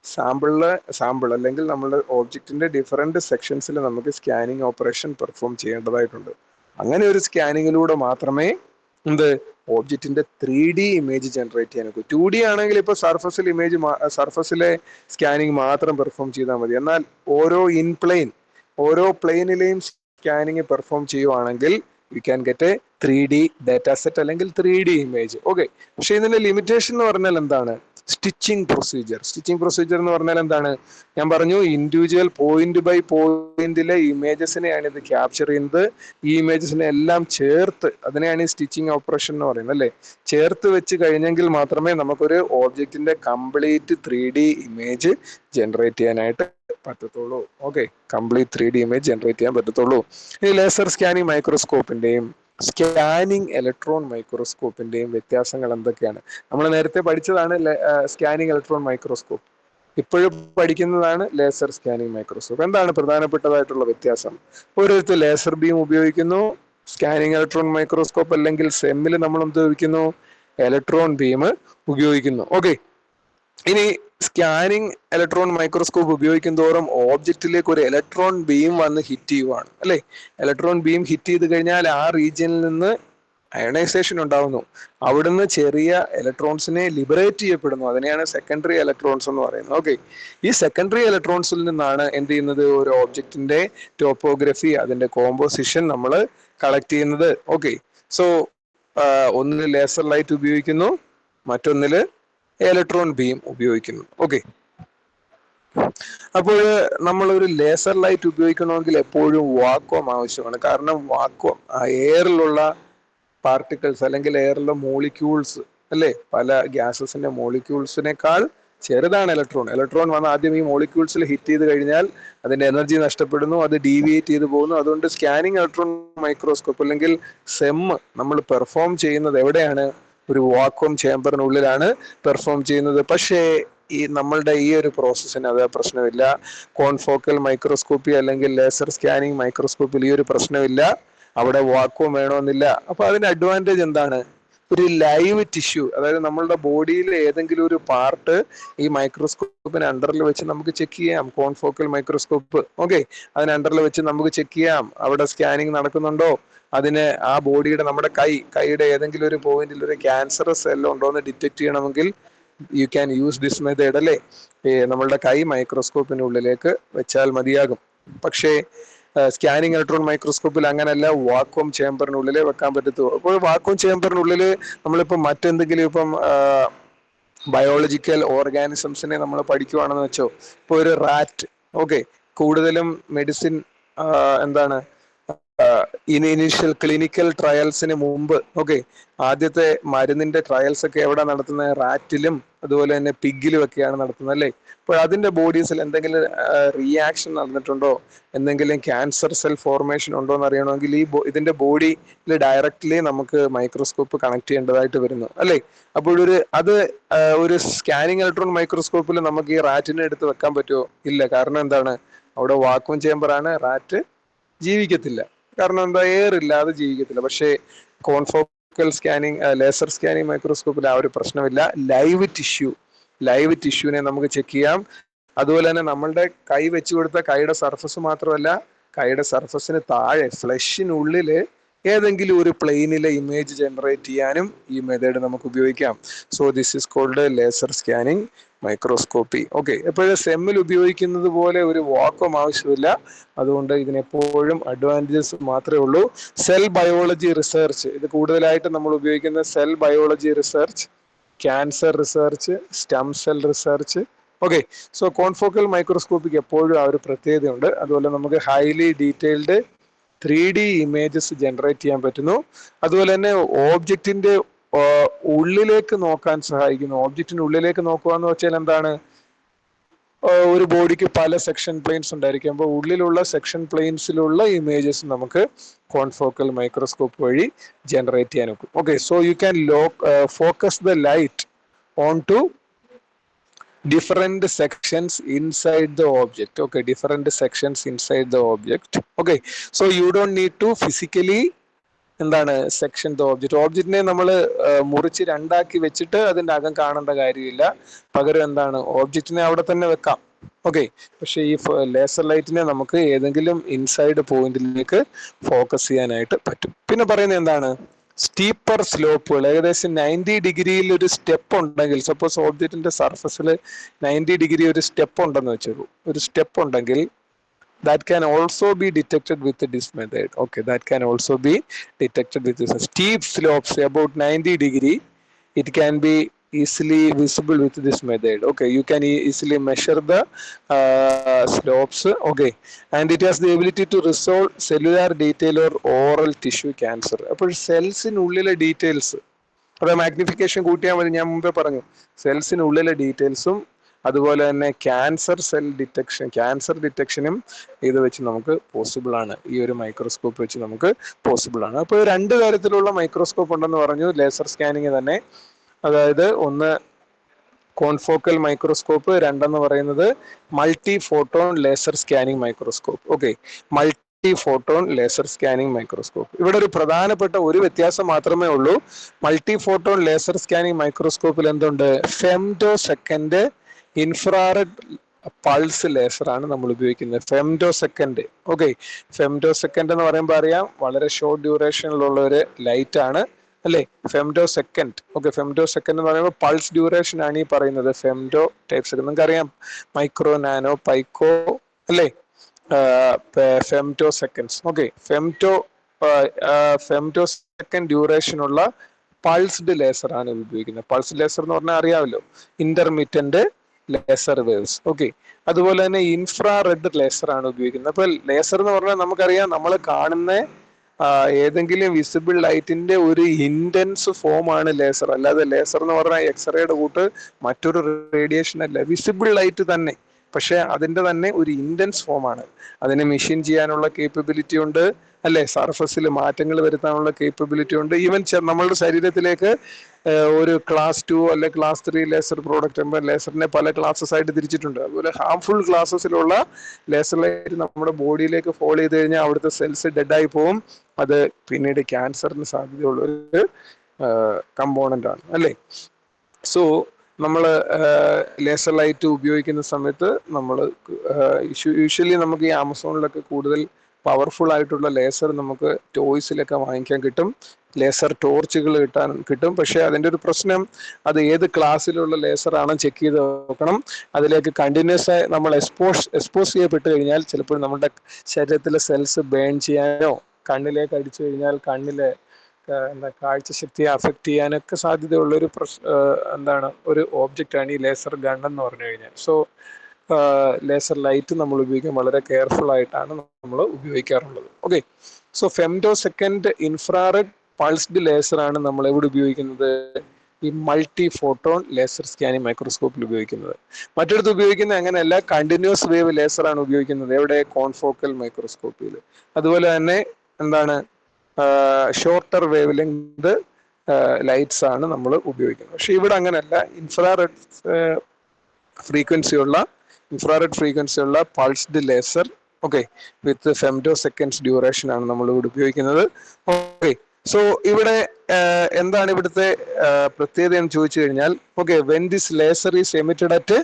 സാമ്പിൾ അല്ലെങ്കിൽ നമ്മുടെ ഓബ്ജക്റ്റിന്റെ ഡിഫറെന്റ് സെക്ഷൻസിൽ നമുക്ക് സ്കാനിങ് ഓപ്പറേഷൻ പെർഫോം ചെയ്യേണ്ടതായിട്ടുണ്ട്. അങ്ങനെ ഒരു സ്കാനിങ്ങിലൂടെ മാത്രമേ ഓബ്ജക്റ്റിന്റെ 3D ഇമേജ് ജനറേറ്റ് ചെയ്യാൻ നോക്കൂ. 2D ആണെങ്കിൽ ഇപ്പൊ സർഫസിലെ സ്കാനിങ് മാത്രം പെർഫോം ചെയ്താൽ മതി. എന്നാൽ ഓരോ പ്ലെയിനിലെയും സ്കാനിങ് പെർഫോം ചെയ്യുവാണെങ്കിൽ you can get A 3D data set അല്ലെങ്കിൽ 3D ഇമേജ്. ഓക്കെ, പക്ഷെ ഇതിന്റെ ലിമിറ്റേഷൻ എന്ന് പറഞ്ഞാൽ എന്താണ്, സ്റ്റിച്ചിങ് പ്രൊസീജിയർ എന്ന് പറഞ്ഞാൽ എന്താണ്, ഞാൻ പറഞ്ഞു ഇൻഡിവിജ്വൽ പോയിന്റ് ബൈ പോയിന്റിലെ ഇമേജസിനെയാണ് ഇത് ക്യാപ്ചർ ചെയ്യുന്നത്. ഈ ഇമേജസിനെ എല്ലാം ചേർത്ത്, അതിനെയാണ് ഈ സ്റ്റിച്ചിങ് ഓപ്പറേഷൻ എന്ന് പറയുന്നത് അല്ലേ. ചേർത്ത് വെച്ച് കഴിഞ്ഞെങ്കിൽ മാത്രമേ നമുക്കൊരു ഓബ്ജക്റ്റിന്റെ കംപ്ലീറ്റ് 3D ഇമേജ് ജനറേറ്റ് ചെയ്യാനായിട്ട് പറ്റത്തുള്ളൂ. Okay, complete 3D image generate ചെയ്യാൻ പറ്റത്തുള്ളൂ. ഈ ലേസർ സ്കാനിങ് മൈക്രോസ്കോപ്പിന്റെയും സ്കാനിങ് ഇലക്ട്രോൺ മൈക്രോസ്കോപ്പിന്റെയും വ്യത്യാസങ്ങൾ എന്തൊക്കെയാണ്? നമ്മൾ നേരത്തെ പഠിച്ചതാണ് സ്കാനിങ് ഇലക്ട്രോൺ മൈക്രോസ്കോപ്പ്, ഇപ്പോഴും പഠിക്കുന്നതാണ് ലേസർ സ്കാനിങ് മൈക്രോസ്കോപ്പ്. എന്താണ് പ്രധാനപ്പെട്ടതായിട്ടുള്ള വ്യത്യാസം? ഒരിടത്ത് ലേസർ ബീം ഉപയോഗിക്കുന്നു, സ്കാനിങ് ഇലക്ട്രോൺ മൈക്രോസ്കോപ്പ് അല്ലെങ്കിൽ സെമ്മിൽ നമ്മൾ ഉപയോഗിക്കുന്നു, ഇലക്ട്രോൺ ബീം ഉപയോഗിക്കുന്നു. ഓക്കെ, ഇനി സ്കാനിങ് ഇലക്ട്രോൺ മൈക്രോസ്കോപ്പ് ഉപയോഗിക്കും തോറും ഓബ്ജക്റ്റിലേക്ക് ഒരു ഇലക്ട്രോൺ ബീം വന്ന് ഹിറ്റ് ചെയ്യുവാണ് അല്ലെ. ഇലക്ട്രോൺ ബീം ഹിറ്റ് ചെയ്ത് കഴിഞ്ഞാൽ ആ റീജിയനിൽ നിന്ന് അയണൈസേഷൻ ഉണ്ടാവുന്നു. അവിടുന്ന് ചെറിയ ഇലക്ട്രോൺസിനെ ലിബറേറ്റ് ചെയ്യപ്പെടുന്നു. അതിനെയാണ് സെക്കൻഡറി ഇലക്ട്രോൺസ് എന്ന് പറയുന്നത്. ഓക്കെ, ഈ സെക്കൻഡറി ഇലക്ട്രോൺസിൽ നിന്നാണ് എന്ത് ചെയ്യുന്നത്, ഒരു ഓബ്ജക്റ്റിന്റെ ടോപ്പോഗ്രഫി, അതിന്റെ കോമ്പോസിഷൻ നമ്മൾ കളക്ട് ചെയ്യുന്നത്. ഓക്കെ, സോ ഒന്നിൽ ലേസർ ലൈറ്റ് ഉപയോഗിക്കുന്നു, മറ്റൊന്നില് ഇലക്ട്രോൺ ബീം ഉപയോഗിക്കുന്നു. ഓക്കെ, അപ്പോൾ നമ്മൾ ഒരു ലേസർ ലൈറ്റ് ഉപയോഗിക്കണമെങ്കിൽ എപ്പോഴും വാക്വം ആവശ്യമാണ്. കാരണം വാക്വം, ആ എയറിലുള്ള പാർട്ടിക്കിൾസ് അല്ലെങ്കിൽ എയറിലെ മോളിക്യൂൾസ് അല്ലെ, പല ഗ്യാസസിന്റെ മോളിക്യൂൾസിനേക്കാൾ ചെറുതാണ് ഇലക്ട്രോൺ വന്ന് ആദ്യം ഈ മോളിക്യൂൾസിൽ ഹിറ്റ് ചെയ്ത് കഴിഞ്ഞാൽ അതിന്റെ എനർജി നഷ്ടപ്പെടുന്നു, അത് ഡീവിയേറ്റ് ചെയ്ത് പോകുന്നു. അതുകൊണ്ട് സ്കാനിങ് ഇലക്ട്രോൺ മൈക്രോസ്കോപ്പ് അല്ലെങ്കിൽ സെം നമ്മൾ പെർഫോം ചെയ്യുന്നത് എവിടെയാണ്, ഒരു വാക്വം ചേംബറിനുള്ളിലാണ് പെർഫോം ചെയ്യുന്നത്. പക്ഷേ നമ്മളുടെ ഈ ഒരു പ്രോസസ്സിന് അത് പ്രശ്നമില്ല. കോൺഫോക്കൽ മൈക്രോസ്കോപ്പി അല്ലെങ്കിൽ ലേസർ സ്കാനിങ് മൈക്രോസ്കോപ്പിൽ ഈ ഒരു പ്രശ്നമില്ല, അവിടെ വാക്വം വേണമെന്നില്ല. അപ്പൊ അതിന്റെ അഡ്വാൻറ്റേജ് എന്താണ്, ഒരു ലൈവ് ടിഷ്യൂ, അതായത് നമ്മളുടെ ബോഡിയിലെ ഏതെങ്കിലും ഒരു പാർട്ട് ഈ മൈക്രോസ്കോപ്പിന് അണ്ടറിൽ വെച്ച് നമുക്ക് ചെക്ക് ചെയ്യാം. കോൺഫോക്കൽ മൈക്രോസ്കോപ്പ്, ഓക്കെ, അതിന് അണ്ടറിൽ വെച്ച് നമുക്ക് ചെക്ക് ചെയ്യാം അവിടെ സ്കാനിങ് നടക്കുന്നുണ്ടോ, അതിന് ആ ബോഡിയുടെ, നമ്മുടെ കൈയുടെ ഏതെങ്കിലും ഒരു പോയിന്റിൽ ഒരു ക്യാൻസറസ് സെൽ ഉണ്ടോ എന്ന് ഡിറ്റക്ട് ചെയ്യണമെങ്കിൽ you can use this method അല്ലേ. നമ്മളുടെ കൈ മൈക്രോസ്കോപ്പിന്റെ ഉള്ളിലേക്ക് വെച്ചാൽ മതിയാകും. പക്ഷേ സ്കാനിങ് ഇലക്ട്രോൺ മൈക്രോസ്കോപ്പിൽ അങ്ങനെയല്ല, വാക്വം ചേമ്പറിനുള്ളിലേ വെക്കാൻ പറ്റത്തുള്ളൂ. അപ്പോൾ വാക്വം ചേമ്പറിനുള്ളിൽ നമ്മളിപ്പോൾ മറ്റെന്തെങ്കിലും ഇപ്പം ബയോളജിക്കൽ ഓർഗാനിസംസിനെ നമ്മൾ പഠിക്കുവാണെന്ന് വെച്ചോ, ഇപ്പൊ ഒരു റാറ്റ്, ഓക്കെ, കൂടുതലും മെഡിസിൻ എന്താണ് ഇനീഷ്യൽ ക്ലിനിക്കൽ ട്രയൽസിന് മുമ്പ്, ഓക്കെ, ആദ്യത്തെ മരുന്നിന്റെ ട്രയൽസ് ഒക്കെ എവിടെ നടത്തുന്നത്? റാറ്റിലും അതുപോലെ തന്നെ പിഗിലും ഒക്കെയാണ് നടത്തുന്നത്, അല്ലേ? അപ്പോൾ അതിന്റെ ബോഡീസിൽ എന്തെങ്കിലും റിയാക്ഷൻ നടന്നിട്ടുണ്ടോ, എന്തെങ്കിലും ക്യാൻസർ സെൽ ഫോർമേഷൻ ഉണ്ടോ എന്ന് അറിയണമെങ്കിൽ ഇതിന്റെ ബോഡിയിൽ ഡയറക്റ്റ്ലി നമുക്ക് മൈക്രോസ്കോപ്പ് കണക്ട് ചെയ്യേണ്ടതായിട്ട് വരുന്നു, അല്ലേ? അപ്പോഴൊരു ഒരു സ്കാനിങ് ഇലക്ട്രോൺ മൈക്രോസ്കോപ്പിൽ നമുക്ക് ഈ റാറ്റിനെ എടുത്ത് വെക്കാൻ പറ്റുമോ? ഇല്ല. കാരണം എന്താണ്? അവിടെ വാക്വം ചേമ്പറാണ്, റാറ്റ് ജീവിക്കത്തില്ല. കാരണം എന്താ? എയർ ഇല്ലാതെ ജീവിക്കത്തില്ല. പക്ഷേ കോൺഫോക്കൽ സ്കാനിങ്, ലേസർ സ്കാനിങ് മൈക്രോസ്കോപ്പിൽ ആ ഒരു പ്രശ്നമില്ല. ലൈവ് ടിഷ്യൂനെ നമുക്ക് ചെക്ക് ചെയ്യാം. അതുപോലെ തന്നെ നമ്മളുടെ കൈ വെച്ചു കൊടുത്ത കൈയുടെ സർഫസ് മാത്രമല്ല, കൈയുടെ സർഫസിന് താഴെ ഫ്ലഷിനുള്ളില് ഏതെങ്കിലും ഒരു പ്ലെയിനിലെ ഇമേജ് ജനറേറ്റ് ചെയ്യാനും ഈ മെത്തേഡ് നമുക്ക് ഉപയോഗിക്കാം. So this is called laser scanning microscopy. Okay, എപ്പോഴും സെമ്മിൽ ഉപയോഗിക്കുന്നത് പോലെ ഒരു വാക്വം ആവശ്യമില്ല. അതുകൊണ്ട് ഇതിനെപ്പോഴും അഡ്വാൻറ്റേജസ് മാത്രമേ ഉള്ളൂ. സെൽ ബയോളജി റിസർച്ച്, ഇത് കൂടുതലായിട്ട് നമ്മൾ ഉപയോഗിക്കുന്ന cell biology research, cancer research, stem cell research. Okay, so confocal മൈക്രോസ്കോപ്പിക്ക് എപ്പോഴും ആ ഒരു പ്രത്യേകതയുണ്ട്. അതുപോലെ നമുക്ക് highly detailed 3D images generate ചെയ്യാൻ പറ്റുന്നു. അതുപോലെ തന്നെ ഓബ്ജക്റ്റിന്റെ ഉള്ളിലേക്ക് നോക്കാൻ സഹായിക്കുന്നു. ഓബ്ജക്റ്റിന്റെ ഉള്ളിലേക്ക് നോക്കുക എന്ന് വെച്ചാൽ എന്താണ്? ഒരു ബോഡിക്ക് പല സെക്ഷൻ പ്ലെയിൻസ് ഉണ്ടായിരിക്കും. അപ്പോൾ ഉള്ളിലുള്ള സെക്ഷൻ പ്ലെയിൻസിലുള്ള ഇമേജസ് നമുക്ക് കോൺഫോക്കൽ മൈക്രോസ്കോപ്പ് വഴി ജനറേറ്റ് ചെയ്യാൻ നോക്കും. Okay, so you can focus the light on to different sections inside the object. Okay, different sections inside the object. Okay, so you don't need to physically എന്താണ് section the object. ഓബ്ജക്റ്റിനെ നമ്മൾ മുറിച്ച് രണ്ടാക്കി വെച്ചിട്ട് അതിന്റെ അകം കാണേണ്ട കാര്യമില്ല. പകരം എന്താണ്, ഓബ്ജക്റ്റിനെ അവിടെ തന്നെ വെക്കാം. ഓക്കെ, പക്ഷേ ഈ ലേസർ ലൈറ്റിനെ നമുക്ക് ഏതെങ്കിലും ഇൻസൈഡ് പോയിന്റിലേക്ക് ഫോക്കസ് ചെയ്യാനായിട്ട് പറ്റും. പിന്നെ പറയുന്നത് എന്താണ്? സ്റ്റീപ്പർ സ്ലോപ്പുകൾ. ഏകദേശം 90 ഡിഗ്രിയിൽ ഒരു സ്റ്റെപ്പ് ഉണ്ടെങ്കിൽ, സപ്പോസ് ഓബ്ജക്റ്റിന്റെ സർഫസിൽ 90 ഡിഗ്രി ഒരു സ്റ്റെപ്പ് ഉണ്ടെന്ന് വെച്ചോളൂ, ഒരു സ്റ്റെപ്പ് ഉണ്ടെങ്കിൽ that can also be detected with this method. Okay, that can also be detected with this steep slopes about 90 degree. It can be easily visible with this method. Okay, you can easily measure the slopes. Okay, and it has the ability to resolve cellular detail or oral tissue cancer. അപ്പോൾ സെൽസിനുള്ളിലെ details, അത് magnification കൂട്ടിയാൽ മതി. ഞാൻ മുമ്പേ പറഞ്ഞു, സെൽസിനുള്ളിലെ ഡീറ്റെയിൽസും അതുപോലെ തന്നെ ക്യാൻസർ ഡിറ്റക്ഷനും ഇത് വെച്ച് നമുക്ക് പോസിബിൾ ആണ്. ഈ ഒരു മൈക്രോസ്കോപ്പ് വെച്ച് നമുക്ക് പോസിബിൾ ആണ്. അപ്പോൾ 2 തരത്തിലുള്ള മൈക്രോസ്കോപ്പ് ഉണ്ടെന്ന് പറഞ്ഞു ലേസർ സ്കാനിങ് തന്നെ. അതായത് ഒന്ന് കോൺഫോക്കൽ മൈക്രോസ്കോപ്പ്, രണ്ടെന്ന് പറയുന്നത് multi photon laser scanning microscope. Okay, multi photon laser scanning microscope. ഇവിടെ ഒരു പ്രധാനപ്പെട്ട ഒരു വ്യത്യാസം മാത്രമേ ഉള്ളൂ. മൾട്ടി ഫോട്ടോൺ ലേസർ സ്കാനിങ് മൈക്രോസ്കോപ്പിൽ എന്തുണ്ട്? Femto second infrared pulse laser ആണ് നമ്മൾ ഉപയോഗിക്കുന്നത്. Femto second. Okay, femto second എന്ന് പറയുമ്പോൾ അറിയാം, വളരെ ഷോർട്ട് ഡ്യൂറേഷനിലുള്ള ഒരു ലൈറ്റ് ആണ്, അല്ലേ? Femto second. Okay, femto second എന്ന് പറയുമ്പോൾ പൾസ് ഡ്യൂറേഷൻ ആണ് ഈ പറയുന്നത്. ഫെംറ്റോ ടൈപ്സ് നിങ്ങൾക്ക് അറിയാം, മൈക്രോ, നാനോ, പൈക്കോ, അല്ലേ? Femto seconds. Okay, femto second ഡ്യൂറേഷനുള്ള പൾസ്ഡ് ലേസർ ആണ് ഉപയോഗിക്കുന്നത്. പൾസ് ലേസർ എന്ന് പറഞ്ഞാൽ അറിയാമല്ലോ, ഇന്റർമീഡിയന്റ് ലേസർ വേവ്സ്. ഓക്കെ, അതുപോലെ തന്നെ ഇൻഫ്രാറെഡ് ലേസർ ആണ് ഉപയോഗിക്കുന്നത്. അപ്പൊ ലേസർ എന്ന് പറഞ്ഞാൽ നമുക്കറിയാം, നമ്മൾ കാണുന്ന ഏതെങ്കിലും വിസിബിൾ ലൈറ്റിന്റെ ഒരു ഇന്റൻസ് ഫോം ആണ് ലേസർ. അല്ലാതെ ലേസർ എന്ന് പറഞ്ഞാൽ എക്സ്റേയുടെ കൂട്ട് മറ്റൊരു റേഡിയേഷൻ അല്ല, വിസിബിൾ ലൈറ്റ് തന്നെ, പക്ഷെ അതിന്റെ തന്നെ ഒരു ഇന്റൻസ് ഫോം ആണ്. അതിനെ മെഷീൻ ചെയ്യാനുള്ള കേപ്പബിലിറ്റി ഉണ്ട്, അല്ലെ? സർഫസിൽ മാറ്റങ്ങൾ വരുത്താനുള്ള കേപ്പബിലിറ്റി ഉണ്ട്. ഈവൻ നമ്മളുടെ ശരീരത്തിലേക്ക് ഒരു ക്ലാസ് 2 അല്ലെ ക്ലാസ് 3 ലേസർ പ്രോഡക്റ്റ് ആകുമ്പോൾ ലേസറിനെ പല ക്ലാസ്സസ് ആയിട്ട് തിരിച്ചിട്ടുണ്ട്. അതുപോലെ ഹാർംഫുൾ ക്ലാസ്സസിലുള്ള ലേസർ ലൈറ്റ് നമ്മുടെ ബോഡിയിലേക്ക് ഫോൾ ചെയ്ത് കഴിഞ്ഞാൽ അവിടുത്തെ സെൽസ് ഡെഡായി പോകും. അത് പിന്നീട് ക്യാൻസറിന് സാധ്യതയുള്ള ഒരു കമ്പോണന്റ് ആണ്, അല്ലേ? സോ നമ്മൾ ലേസർ ലൈറ്റ് ഉപയോഗിക്കുന്ന സമയത്ത് നമ്മൾ യൂഷ്വലി നമുക്ക് ഈ ആമസോണിലൊക്കെ കൂടുതൽ പവർഫുൾ ആയിട്ടുള്ള ലേസർ നമുക്ക് ടോയ്സിലൊക്കെ വാങ്ങിക്കാൻ കിട്ടും. ലേസർ ടോർച്ചുകൾ കിട്ടും. പക്ഷെ അതിന്റെ ഒരു പ്രശ്നം, അത് ഏത് ക്ലാസ്സിലുള്ള ലേസർ ആണെന്ന് ചെക്ക് ചെയ്ത് നോക്കണം. അതിലേക്ക് കണ്ടിന്യൂസ് ആയി നമ്മൾ എക്സ്പോസ് ചെയ്യപ്പെട്ട് കഴിഞ്ഞാൽ ചിലപ്പോൾ നമ്മുടെ ശരീരത്തിലെ സെൽസ് ബേൺ ചെയ്യാനോ കണ്ണിലേക്ക് അടിച്ചു കഴിഞ്ഞാൽ കണ്ണിലെ കാഴ്ചശക്തിയെ അഫക്ട് ചെയ്യാനൊക്കെ സാധ്യതയുള്ള ഒരു ഒരു ഒബ്ജക്റ്റ് ആണ് ഈ ലേസർ ഗൺ എന്ന് പറഞ്ഞു കഴിഞ്ഞാൽ. സോ ലേസർ ലൈറ്റ് നമ്മൾ ഉപയോഗിക്കാൻ വളരെ കെയർഫുൾ ആയിട്ടാണ് നമ്മൾ ഉപയോഗിക്കാറുള്ളത്. Okay, so femto second infrared pulsed laser ആണ് നമ്മൾ എവിടെ ഉപയോഗിക്കുന്നത്? ഈ മൾട്ടി ഫോട്ടോൺ ലേസർ സ്കാനിങ് മൈക്രോസ്കോപ്പിൽ ഉപയോഗിക്കുന്നത്. മറ്റിടത്ത് ഉപയോഗിക്കുന്നത് അങ്ങനെയല്ല, കണ്ടിന്യൂസ് വേവ് ലേസർ ആണ് ഉപയോഗിക്കുന്നത്. എവിടെ? കോൺഫോക്കൽ മൈക്രോസ്കോപ്പിൽ. അതുപോലെ തന്നെ ഷോർട്ടർ വേവ് ലെങ്ത് ലൈറ്റ്സ് ആണ് നമ്മൾ ഉപയോഗിക്കുന്നത്. പക്ഷെ ഇവിടെ അങ്ങനെയല്ല, ഇൻഫ്രാറെഡ് ഫ്രീക്വൻസി ഉള്ള പൾസ്ഡ് ലേസർ, ഓക്കെ, വിത്ത് ഫെംറ്റോ സെക്കൻഡ്സ് ഡ്യൂറേഷൻ ആണ് നമ്മൾ ഇവിടെ ഉപയോഗിക്കുന്നത്. ഓക്കെ, സോ ഇവിടെ എന്താണ് ഇവിടുത്തെ പ്രത്യേകത എന്ന് ചോദിച്ചു കഴിഞ്ഞാൽ, okay, when this laser is emitted at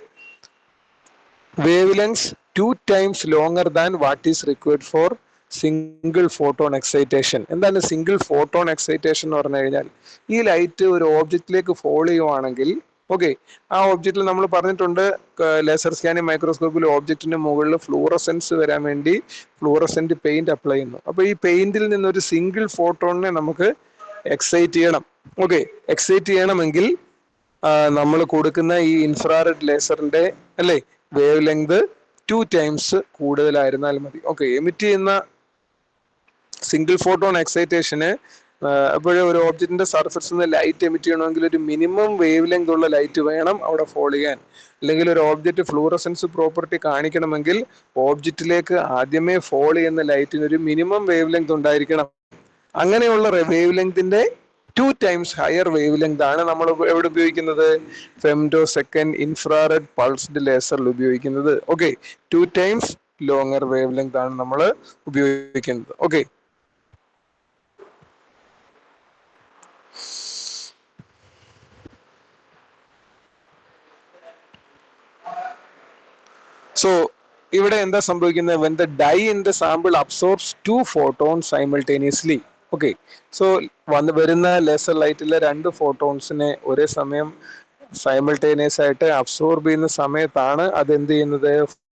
wave lengths 2 times longer than what is required for single photon excitation. എന്താണ് സിംഗിൾ ഫോട്ടോൺ എക്സൈറ്റേഷൻ എന്ന് പറഞ്ഞു കഴിഞ്ഞാൽ, ഈ ലൈറ്റ് ഒരു ഓബ്ജക്റ്റിലേക്ക് ഫോൾ ചെയ്യുവാണെങ്കിൽ, ഓക്കെ, ആ ഒബ്ജക്റ്റിൽ നമ്മൾ പറഞ്ഞിട്ടുണ്ട് ലേസർ സ്കാനിങ് മൈക്രോസ്കോപ്പിൽ ഒബ്ജക്റ്റിന്റെ മുകളിൽ ഫ്ലൂറസെൻസ് വരാൻ വേണ്ടി ഫ്ലൂറസെന്റ് പെയിന്റ് അപ്ലൈ ചെയ്യുന്നു. അപ്പൊ ഈ പെയിന്റിൽ നിന്ന് ഒരു സിംഗിൾ ഫോട്ടോണിനെ നമുക്ക് എക്സൈറ്റ് ചെയ്യണം. ഓക്കെ, എക്സൈറ്റ് ചെയ്യണമെങ്കിൽ നമ്മൾ കൊടുക്കുന്ന ഈ ഇൻഫ്രാറെഡ് ലേസറിന്റെ വേവ് ലെങ്ത് 2 times കൂടുതലായിരുന്നാൽ മതി. ഓക്കെ, എമിറ്റ് ചെയ്യുന്ന സിംഗിൾ ഫോട്ടോൺ എക്സൈറ്റേഷന് അപ്പോഴേ ഒരു ഓബ്ജക്റ്റിന്റെ സർഫസിൽ നിന്ന് ലൈറ്റ് എമിറ്റ് ചെയ്യണമെങ്കിൽ ഒരു മിനിമം വേവ് ലെങ്ത് ഉള്ള ലൈറ്റ് വേണം അവിടെ ഫോൾ ചെയ്യാൻ. അല്ലെങ്കിൽ ഒരു ഓബ്ജക്റ്റ് ഫ്ലൂറസെൻസ് പ്രോപ്പർട്ടി കാണിക്കണമെങ്കിൽ ഓബ്ജക്റ്റിലേക്ക് ആദ്യമേ ഫോൾ ചെയ്യുന്ന ലൈറ്റിന് ഒരു മിനിമം വേവ് ലെങ്ത് ഉണ്ടായിരിക്കണം. അങ്ങനെയുള്ള വേവ് ലെങ്തിന്റെ 2 times ഹയർ വേവ് ലെങ്ത് ആണ് നമ്മൾ എവിടെ ഉപയോഗിക്കുന്നത്? ഫെംറ്റോ സെക്കൻഡ് ഇൻഫ്രാറെഡ് പൾസ്ഡ് ലേസറിൽ ഉപയോഗിക്കുന്നത്. Okay, 2 times longer wave length ആണ് നമ്മൾ ഉപയോഗിക്കുന്നത്. ഓക്കെ, സോ ഇവിടെ എന്താ സംഭവിക്കുന്നത്? When the dye in the sample absorbs 2 photons simultaneously. Okay, so വരുന്ന ലേസർ ലൈറ്റിലെ 2 ഫോട്ടോൺസിനെ ഒരേ സമയം സൈമിൾട്ടേനിയസ് ആയിട്ട് അബ്സോർബ് ചെയ്യുന്ന സമയത്താണ് അത് എന്ത് ചെയ്യുന്നത്?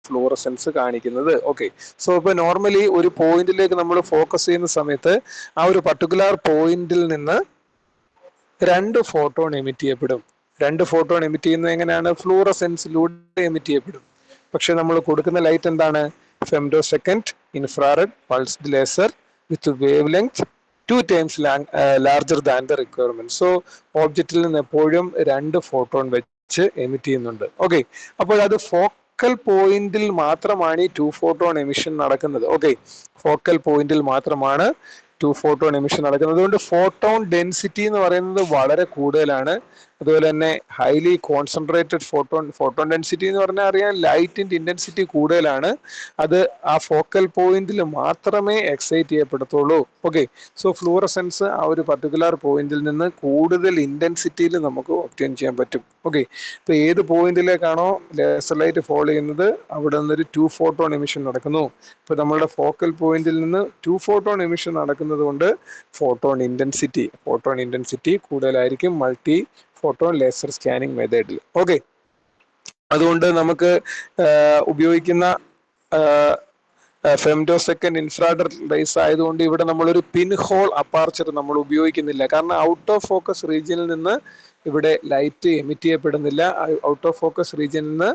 ഫ്ലൂറസെൻസ് കാണിക്കുന്നത്. ഓക്കെ, സോ ഇപ്പൊ നോർമലി ഒരു പോയിന്റിലേക്ക് നമ്മൾ ഫോക്കസ് ചെയ്യുന്ന സമയത്ത് ആ ഒരു പർട്ടിക്കുലർ പോയിന്റിൽ നിന്ന് 2 ഫോട്ടോൺ എമിറ്റ് ചെയ്യപ്പെടും. 2 ഫോട്ടോൺ എമിറ്റ് ചെയ്യുന്നത് എങ്ങനെയാണ്? ഫ്ലൂറസെൻസിലൂടെ എമിറ്റ് ചെയ്യപ്പെടും. പക്ഷെ നമ്മൾ കൊടുക്കുന്ന ലൈറ്റ് എന്താണ്? Femto second infrared pulsed laser with wave length 2 times larger than the requirement. So ഓബ്ജക്റ്റിൽ നിന്ന് എപ്പോഴും 2 ഫോട്ടോൺ വെച്ച് എമിറ്റ് ചെയ്യുന്നുണ്ട്. ഓക്കെ, അപ്പോൾ അത് ഫോക്കൽ പോയിന്റിൽ മാത്രമാണ് ഈ 2 ഫോട്ടോൺ എമിഷൻ നടക്കുന്നത്. ഓക്കെ, ഫോക്കൽ പോയിന്റിൽ മാത്രമാണ് 2 ഫോട്ടോൺ എമിഷൻ നടക്കുന്നത്. അതുകൊണ്ട് ഫോട്ടോൺ ഡെൻസിറ്റി എന്ന് പറയുന്നത് വളരെ കൂടുതലാണ്. അതുപോലെ തന്നെ ഹൈലി കോൺസെൻട്രേറ്റഡ് ഫോട്ടോൺ ഡെൻസിറ്റി എന്ന് പറഞ്ഞാൽ അറിയാം, ലൈറ്റിന്റെ ഇന്റൻസിറ്റി കൂടുതലാണ്. അത് ആ ഫോക്കൽ പോയിന്റിൽ മാത്രമേ എക്സൈറ്റ് ചെയ്യപ്പെടത്തുള്ളൂ. ഓക്കെ, സോ ഫ്ലൂറസെൻസ് ആ ഒരു പർട്ടിക്കുലർ പോയിന്റിൽ നിന്ന് കൂടുതൽ ഇന്റൻസിറ്റിയിൽ നമുക്ക് ഒബ്റ്റെയിൻ ചെയ്യാൻ പറ്റും. ഓക്കെ, ഇപ്പൊ ഏത് പോയിന്റിലേക്കാണോ ലേസർ ലൈറ്റ് ഫോൾ ചെയ്യുന്നത് അവിടെ നിന്നൊരു 2 ഫോട്ടോൺ എമിഷൻ നടക്കുന്നു. ഇപ്പൊ നമ്മളുടെ ഫോക്കൽ പോയിന്റിൽ നിന്ന് 2 ഫോട്ടോൺ എമിഷൻ നടക്കുന്നത് കൊണ്ട് ഫോട്ടോൺ ഇന്റൻസിറ്റി കൂടുതലായിരിക്കും മൾട്ടി ഫോട്ടോൺ ലേസർ സ്കാനിങ് മെത്തേഡിൽ. ഓക്കെ, അതുകൊണ്ട് നമുക്ക് ഉപയോഗിക്കുന്ന ഫെംറ്റോ സെക്കൻഡ് ഇൻഫ്രാറെഡ് റേസ് ആയതുകൊണ്ട് ഇവിടെ നമ്മളൊരു പിൻ ഹോൾ അപ്പാർച്ചർ നമ്മൾ ഉപയോഗിക്കുന്നില്ല. കാരണം ഔട്ട് ഓഫ് ഫോക്കസ് റീജിയനിൽ നിന്ന് ഇവിടെ ലൈറ്റ് എമിറ്റ് ചെയ്യപ്പെടുന്നില്ല. ഔട്ട് ഓഫ് ഫോക്കസ് റീജിയനിൽ നിന്ന്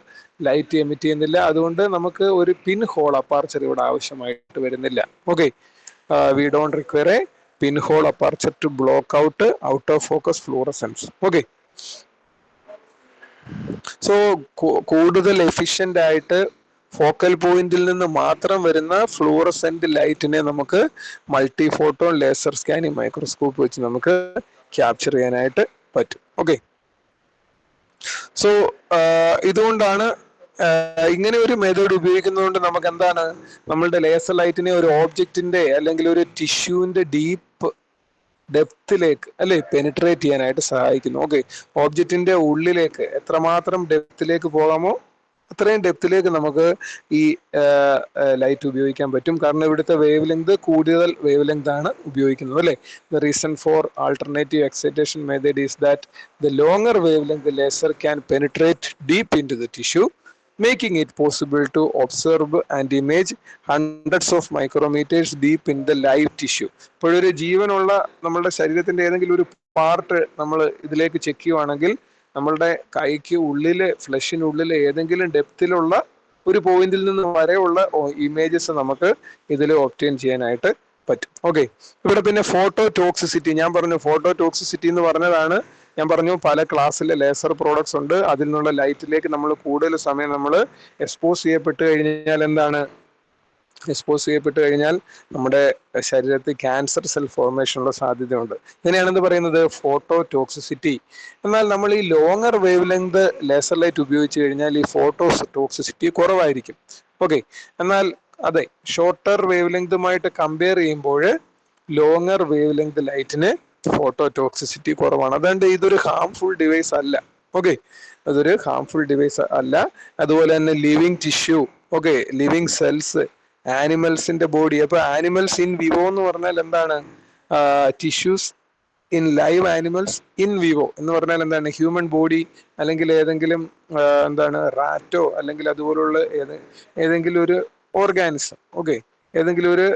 ലൈറ്റ് എമിറ്റ് ചെയ്യുന്നില്ല. അതുകൊണ്ട് നമുക്ക് ഒരു പിൻ ഹോൾ അപ്പാർച്ചർ ഇവിടെ ആവശ്യമായിട്ട് വരുന്നില്ല. Okay, we don't require a pin hole aperture to block out of focus fluorescence. Okay, so കൂടുതൽ എഫിഷ്യന്റ് ആയിട്ട് ഫോക്കൽ പോയിന്റിൽ നിന്ന് മാത്രം വരുന്ന ഫ്ലൂറസെന്റ് ലൈറ്റിനെ നമുക്ക് multi photon laser scanning microscope വെച്ച് നമുക്ക് ക്യാപ്ചർ ചെയ്യാനായിട്ട് പറ്റും. ഓക്കെ, സോ ഇതുകൊണ്ടാണ് ഇങ്ങനെ ഒരു മെത്തേഡ് ഉപയോഗിക്കുന്നതുകൊണ്ട് നമുക്ക് എന്താണ്, നമ്മളുടെ ലേസർ ലൈറ്റിനെ ഒരു ഓബ്ജക്റ്റിന്റെ അല്ലെങ്കിൽ ഒരു ടിഷ്യൂവിന്റെ ഡീപ്പ് ഡെപ്തിലേക്ക് പെനിട്രേറ്റ് ചെയ്യാനായിട്ട് സഹായിക്കുന്നു. ഓക്കെ, ഓബ്ജക്റ്റിന്റെ ഉള്ളിലേക്ക് എത്രമാത്രം ഡെപ്തിലേക്ക് പോകാമോ അത്രയും ഡെപ്തിലേക്ക് നമുക്ക് ഈ ലൈറ്റ് ഉപയോഗിക്കാൻ പറ്റും. കാരണം ഇവിടുത്തെ വേവ് ലെങ്ത് കൂടുതൽ വേവ് ലെങ്ത് ആണ് ഉപയോഗിക്കുന്നത് അല്ലേ. The reason for alternative excitation method is that the longer wave length laser can penetrate deep in to the tissue, making it possible to observe and image hundreds of micrometers deep in the live tissue. ഇപ്പോഴൊരു ജീവനുള്ള നമ്മളുടെ ശരീരത്തിന്റെ ഏതെങ്കിലും ഒരു part നമ്മൾ ഇതിലേക്ക് check ചെയ്യുവാണെങ്കിൽ നമ്മളുടെ കൈക്ക് ഉള്ളില് ഫ്ലഷിനുള്ളിൽ ഏതെങ്കിലും ഡെപ്തിലുള്ള ഒരു പോയിന്റിൽ നിന്ന് വരെയുള്ള ഇമേജസ് നമുക്ക് ഇതിൽ ഒബ്റ്റെയിൻ ചെയ്യാനായിട്ട് പറ്റും. ഓക്കെ, ഇവിടെ പിന്നെ ഫോട്ടോ ടോക്സിസിറ്റി, ഞാൻ പറഞ്ഞു ഫോട്ടോ ടോക്സിസിറ്റി എന്ന് പറഞ്ഞതാണ്. ഞാൻ പറഞ്ഞു പല ക്ലാസ്സിലെ ലേസർ പ്രോഡക്ട്സ് ഉണ്ട്, അതിൽ നിന്നുള്ള ലൈറ്റിലേക്ക് നമ്മൾ കൂടുതൽ സമയം നമ്മൾ എക്സ്പോസ് ചെയ്യപ്പെട്ട് കഴിഞ്ഞാൽ എന്താണ്, എക്സ്പോസ് ചെയ്യപ്പെട്ട് കഴിഞ്ഞാൽ നമ്മുടെ ശരീരത്തിൽ ക്യാൻസർ സെൽ ഫോർമേഷനുള്ള സാധ്യതയുണ്ട്. ഇതിനെയാണെന്ന് പറയുന്നത് ഫോട്ടോ ടോക്സിസിറ്റി. എന്നാൽ നമ്മൾ ഈ longer wave length laser light ഉപയോഗിച്ച് കഴിഞ്ഞാൽ ഈ ഫോട്ടോ ടോക്സിസിറ്റി കുറവായിരിക്കും. ഓക്കെ, എന്നാൽ അതെ ഷോർട്ടർ വേവ് ലെങ്തുമായിട്ട് കമ്പയർ ചെയ്യുമ്പോൾ ലോങ്ങർ വേവ് ലെങ്ത് ലൈറ്റിന് ഫോട്ടോ ടോക്സിസിറ്റി കുറവാണ്. അതുകൊണ്ട് ഇതൊരു ഹാംഫുൾ ഡിവൈസ് അല്ല. ഓക്കെ, അതൊരു ഹാംഫുൾ ഡിവൈസ് അല്ല. അതുപോലെ തന്നെ living tissue, okay, living cells, ആനിമൽസിന്റെ ബോഡി. അപ്പൊ ആനിമൽസ് ഇൻ വിവോ എന്ന് പറഞ്ഞാൽ എന്താണ്, tissues in live animals in vivo എന്ന് പറഞ്ഞാൽ എന്താണ്, ഹ്യൂമൻ ബോഡി അല്ലെങ്കിൽ ഏതെങ്കിലും എന്താണ് റാറ്റോ അല്ലെങ്കിൽ അതുപോലുള്ള ഏതെങ്കിലും ഒരു ഓർഗാനിസം, ഓക്കെ, ഏതെങ്കിലും ഒരു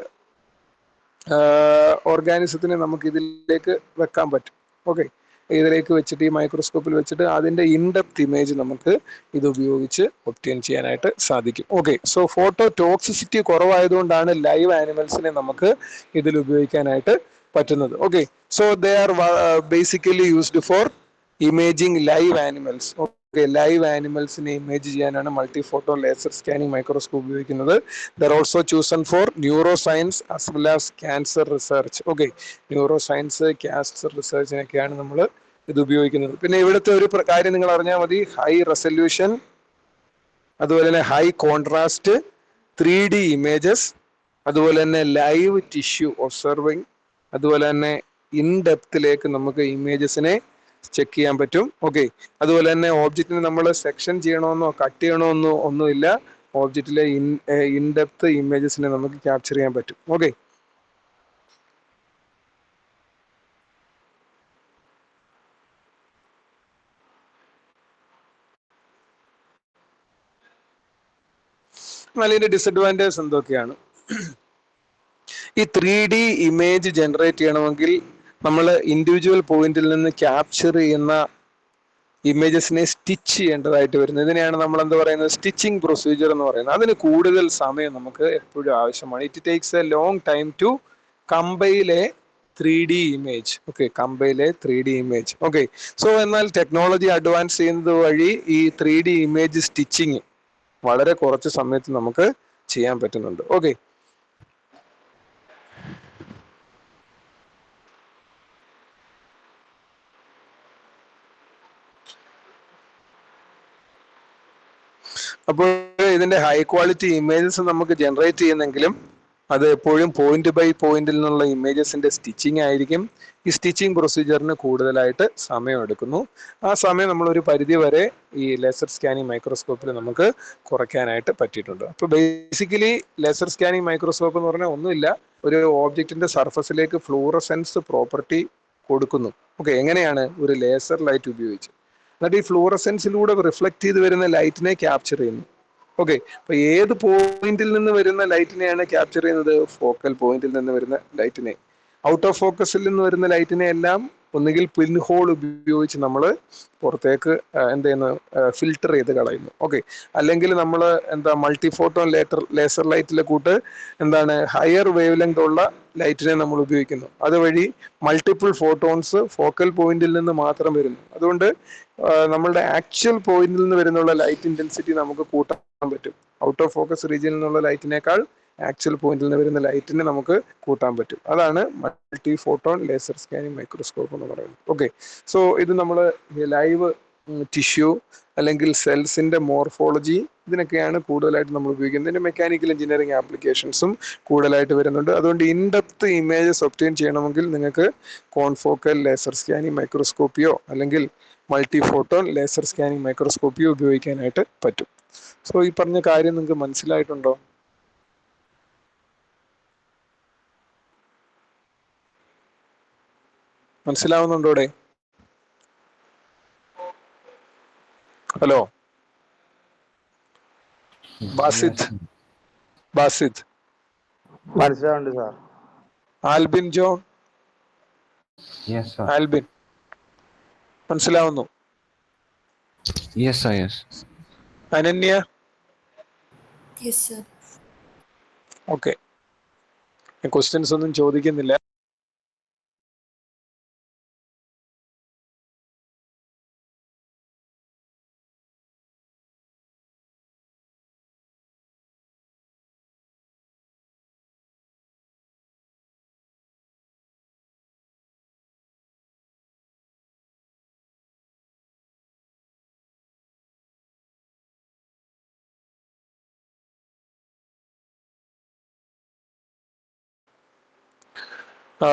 ഓർഗാനിസത്തിനെ നമുക്ക് ഇതിലേക്ക് വെക്കാൻ പറ്റും. ഓക്കെ, ഇതിലേക്ക് വെച്ചിട്ട് ഈ മൈക്രോസ്കോപ്പിൽ വെച്ചിട്ട് അതിന്റെ ഇൻഡെപ്ത് ഇമേജ് നമുക്ക് ഇത് ഉപയോഗിച്ച് ഒബ്റ്റെയിൻ ചെയ്യാനായിട്ട് സാധിക്കും. ഓക്കെ, സോ ഫോട്ടോ ടോക്സിസിറ്റി കുറവായതുകൊണ്ടാണ് ലൈവ് ആനിമൽസിനെ നമുക്ക് ഇതിൽ ഉപയോഗിക്കാനായിട്ട് പറ്റുന്നത്. Okay, so they are basically used for imaging live animals. Okay, live ആനിമൽസിനെ ഇമേജ് ചെയ്യാനാണ് multi photo laser scanning microscope ഉപയോഗിക്കുന്നത്. They're also chosen for neuro science as well as cancer research. Okay, neuro science, cancer റിസർച്ചിനൊക്കെയാണ് നമ്മൾ ഇത് ഉപയോഗിക്കുന്നത്. പിന്നെ ഇവിടുത്തെ ഒരു കാര്യം നിങ്ങൾ അറിഞ്ഞാൽ മതി, ഹൈ റെസല്യൂഷൻ, അതുപോലെ തന്നെ ഹൈ കോൺട്രാസ്റ്റ് 3D ഇമേജസ്, അതുപോലെ തന്നെ ലൈവ് ടിഷ്യൂ ഒബ്സർവിങ്, അതുപോലെ തന്നെ ഇൻ ഡെപ്തിലേക്ക് നമുക്ക് ഇമേജസിനെ ചെക്ക് ചെയ്യാൻ പറ്റും. ഓക്കെ, അതുപോലെ തന്നെ ഓബ്ജക്റ്റിനെ നമ്മൾ സെക്ഷൻ ചെയ്യണമെന്നോ കട്ട് ചെയ്യണമെന്നോ ഒന്നുമില്ല, ഓബ്ജക്റ്റിലെ ഇൻ ഡെപ്ത് ഇമേജസിനെ നമുക്ക് ക്യാപ്ചർ ചെയ്യാൻ പറ്റും. ഓക്കെ, എന്നാൽ ഇതിന്റെ ഡിസഡ്വാൻറ്റേജ് എന്തൊക്കെയാണ്? ഈ 3D ഇമേജ് ജനറേറ്റ് ചെയ്യണമെങ്കിൽ നമ്മൾ ഇൻഡിവിജ്വൽ പോയിന്റിൽ നിന്ന് ക്യാപ്ചർ ചെയ്യുന്ന ഇമേജസിനെ സ്റ്റിച്ച് ചെയ്യേണ്ടതായിട്ട് വരുന്നത്. ഇതിനെയാണ് നമ്മൾ എന്താ പറയുന്നത്, സ്റ്റിച്ചിങ് പ്രൊസീജിയർ എന്ന് പറയുന്നത്. അതിന് കൂടുതൽ സമയം നമുക്ക് എപ്പോഴും ആവശ്യമാണ്. It takes a long time to compile a 3D image. Okay, compile a 3D image. Okay, so എന്നാൽ ടെക്നോളജി അഡ്വാൻസ് ചെയ്യുന്നത് വഴി ഈ 3D ഇമേജ് സ്റ്റിച്ചിങ് വളരെ കുറച്ച് സമയത്ത് നമുക്ക് ചെയ്യാൻ പറ്റുന്നുണ്ട്. ഓക്കെ, അപ്പോൾ ഇതിന്റെ ഹൈ ക്വാളിറ്റി ഇമേജസ് നമുക്ക് ജനറേറ്റ് ചെയ്യുന്നെങ്കിലും അത് എപ്പോഴും പോയിന്റ് ബൈ പോയിന്റിൽ നിന്നുള്ള ഇമേജസിന്റെ സ്റ്റിച്ചിങ് ആയിരിക്കും. ഈ സ്റ്റിച്ചിങ് പ്രൊസീജിയറിന് കൂടുതലായിട്ട് സമയം എടുക്കുന്നു. ആ സമയം നമ്മൾ ഒരു പരിധി വരെ ഈ ലേസർ സ്കാനിങ് മൈക്രോസ്കോപ്പിൽ നമുക്ക് കുറയ്ക്കാനായിട്ട് പറ്റിയിട്ടുണ്ട്. അപ്പോൾ ബേസിക്കലി ലേസർ സ്കാനിങ് മൈക്രോസ്കോപ്പ് എന്ന് പറഞ്ഞാൽ ഒന്നുമില്ല, ഒരു ഓബ്ജക്റ്റിന്റെ സർഫസിലേക്ക് ഫ്ലൂറസെൻസ് പ്രോപ്പർട്ടി കൊടുക്കുന്നു. ഓക്കെ, എങ്ങനെയാണ്? ഒരു ലേസർ ലൈറ്റ് ഉപയോഗിച്ച്. എന്നിട്ട് ഈ ഫ്ലൂറസെൻസിലൂടെ റിഫ്ലക്ട് ചെയ്ത് വരുന്ന ലൈറ്റിനെ ക്യാപ്ചർ ചെയ്യുന്നു. ഓക്കെ, അപ്പൊ ഏത് പോയിന്റിൽ നിന്ന് വരുന്ന ലൈറ്റിനെയാണ് ക്യാപ്ചർ ചെയ്യുന്നത്? ഫോക്കൽ പോയിന്റിൽ നിന്ന് വരുന്ന ലൈറ്റിനെ. ഔട്ട് ഓഫ് ഫോക്കസിൽ നിന്ന് വരുന്ന ലൈറ്റിനെ എല്ലാം ഒന്നുകിൽ പിൻ ഹോൾ ഉപയോഗിച്ച് നമ്മൾ പുറത്തേക്ക് എന്ത് ചെയ്യുന്നു, ഫിൽട്ടർ ചെയ്ത് കളയുന്നു. ഓക്കെ, അല്ലെങ്കിൽ നമ്മൾ എന്താ മൾട്ടിഫോട്ടോൺ ലേസർ ലൈറ്റിലെ കൂട്ട് എന്താണ് ഹയർ വേവ് ലെങ്ത് ഉള്ള ലൈറ്റിനെ നമ്മൾ ഉപയോഗിക്കുന്നു. അതുവഴി മൾട്ടിപ്പിൾ ഫോട്ടോൺസ് ഫോക്കൽ പോയിന്റിൽ നിന്ന് മാത്രം വരുന്നു. അതുകൊണ്ട് നമ്മളുടെ ആക്ച്വൽ പോയിന്റിൽ നിന്ന് വരുന്നുള്ള ലൈറ്റ് ഇന്റൻസിറ്റി നമുക്ക് കൂട്ടാൻ പറ്റും. ഔട്ട് ഓഫ് ഫോക്കസ് റീജിയനിൽ നിന്നുള്ള ലൈറ്റിനേക്കാൾ ആക്ച്വൽ പോയിന്റിൽ നിന്ന് വരുന്ന ലൈറ്റിനെ നമുക്ക് കൂട്ടാൻ പറ്റും. അതാണ് multi photon laser scanning microscope എന്ന് പറയുന്നത്. ഓക്കെ, സോ ഇത് നമ്മൾ ലൈവ് ടിഷ്യൂ അല്ലെങ്കിൽ സെൽസിന്റെ മോർഫോളജി ഇതിനൊക്കെയാണ് കൂടുതലായിട്ട് നമ്മൾ ഉപയോഗിക്കുന്നത്. ഇതിന്റെ മെക്കാനിക്കൽ എഞ്ചിനീയറിംഗ് ആപ്ലിക്കേഷൻസും കൂടുതലായിട്ട് വരുന്നുണ്ട്. അതുകൊണ്ട് ഇൻഡെപ്ത് ഇമേജസ് ഒബ്റ്റെയിൻ ചെയ്യണമെങ്കിൽ നിങ്ങൾക്ക് കോൺഫോക്കൽ ലേസർ സ്കാനിങ് മൈക്രോസ്കോപ്പിയോ അല്ലെങ്കിൽ മൾട്ടി ഫോട്ടോൺ ലേസർ സ്കാനിങ് മൈക്രോസ്കോപ്പിയോ ഉപയോഗിക്കാനായിട്ട് പറ്റും. സോ ഈ പറഞ്ഞ കാര്യം നിങ്ങൾക്ക് മനസ്സിലായിട്ടുണ്ടോ? മനസ്സിലാവുന്നുണ്ടോ ഇവിടെ? ഹലോ ബാസിദ്, ബാസിദ്, മനസ്സിലാവുന്നുണ്ട് സാർ. ആൽബിൻ ജോൺ, ആൽബിൻ മനസ്സിലാവുന്നു? അനന്യ, ഓക്കെ. ക്വസ്റ്റ്യൻസ് ഒന്നും ചോദിക്കുന്നില്ല.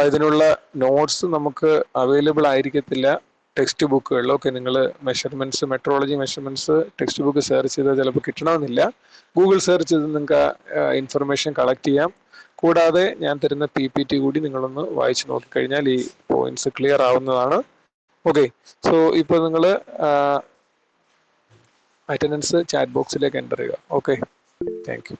ഇതിനുള്ള നോട്ട്സ് നമുക്ക് അവൈലബിൾ ആയിരിക്കത്തില്ല ടെക്സ്റ്റ് ബുക്കുകളിൽ. ഓക്കെ, നിങ്ങൾ measurements, metrology measurements text book search ചെയ്താൽ ചിലപ്പോൾ കിട്ടണമെന്നില്ല. ഗൂഗിൾ സെർച്ച് ചെയ്ത് നിങ്ങൾക്ക് ഇൻഫർമേഷൻ കളക്ട് ചെയ്യാം. കൂടാതെ ഞാൻ തരുന്ന PPT കൂടി നിങ്ങളൊന്ന് വായിച്ചു നോക്കിക്കഴിഞ്ഞാൽ ഈ പോയിന്റ്സ് ക്ലിയർ ആവുന്നതാണ്. ഓക്കെ, സോ ഇപ്പോൾ നിങ്ങൾ അറ്റൻഡൻസ് ചാറ്റ് ബോക്സിലേക്ക് എൻ്റർ ചെയ്യുക. Okay, thank you.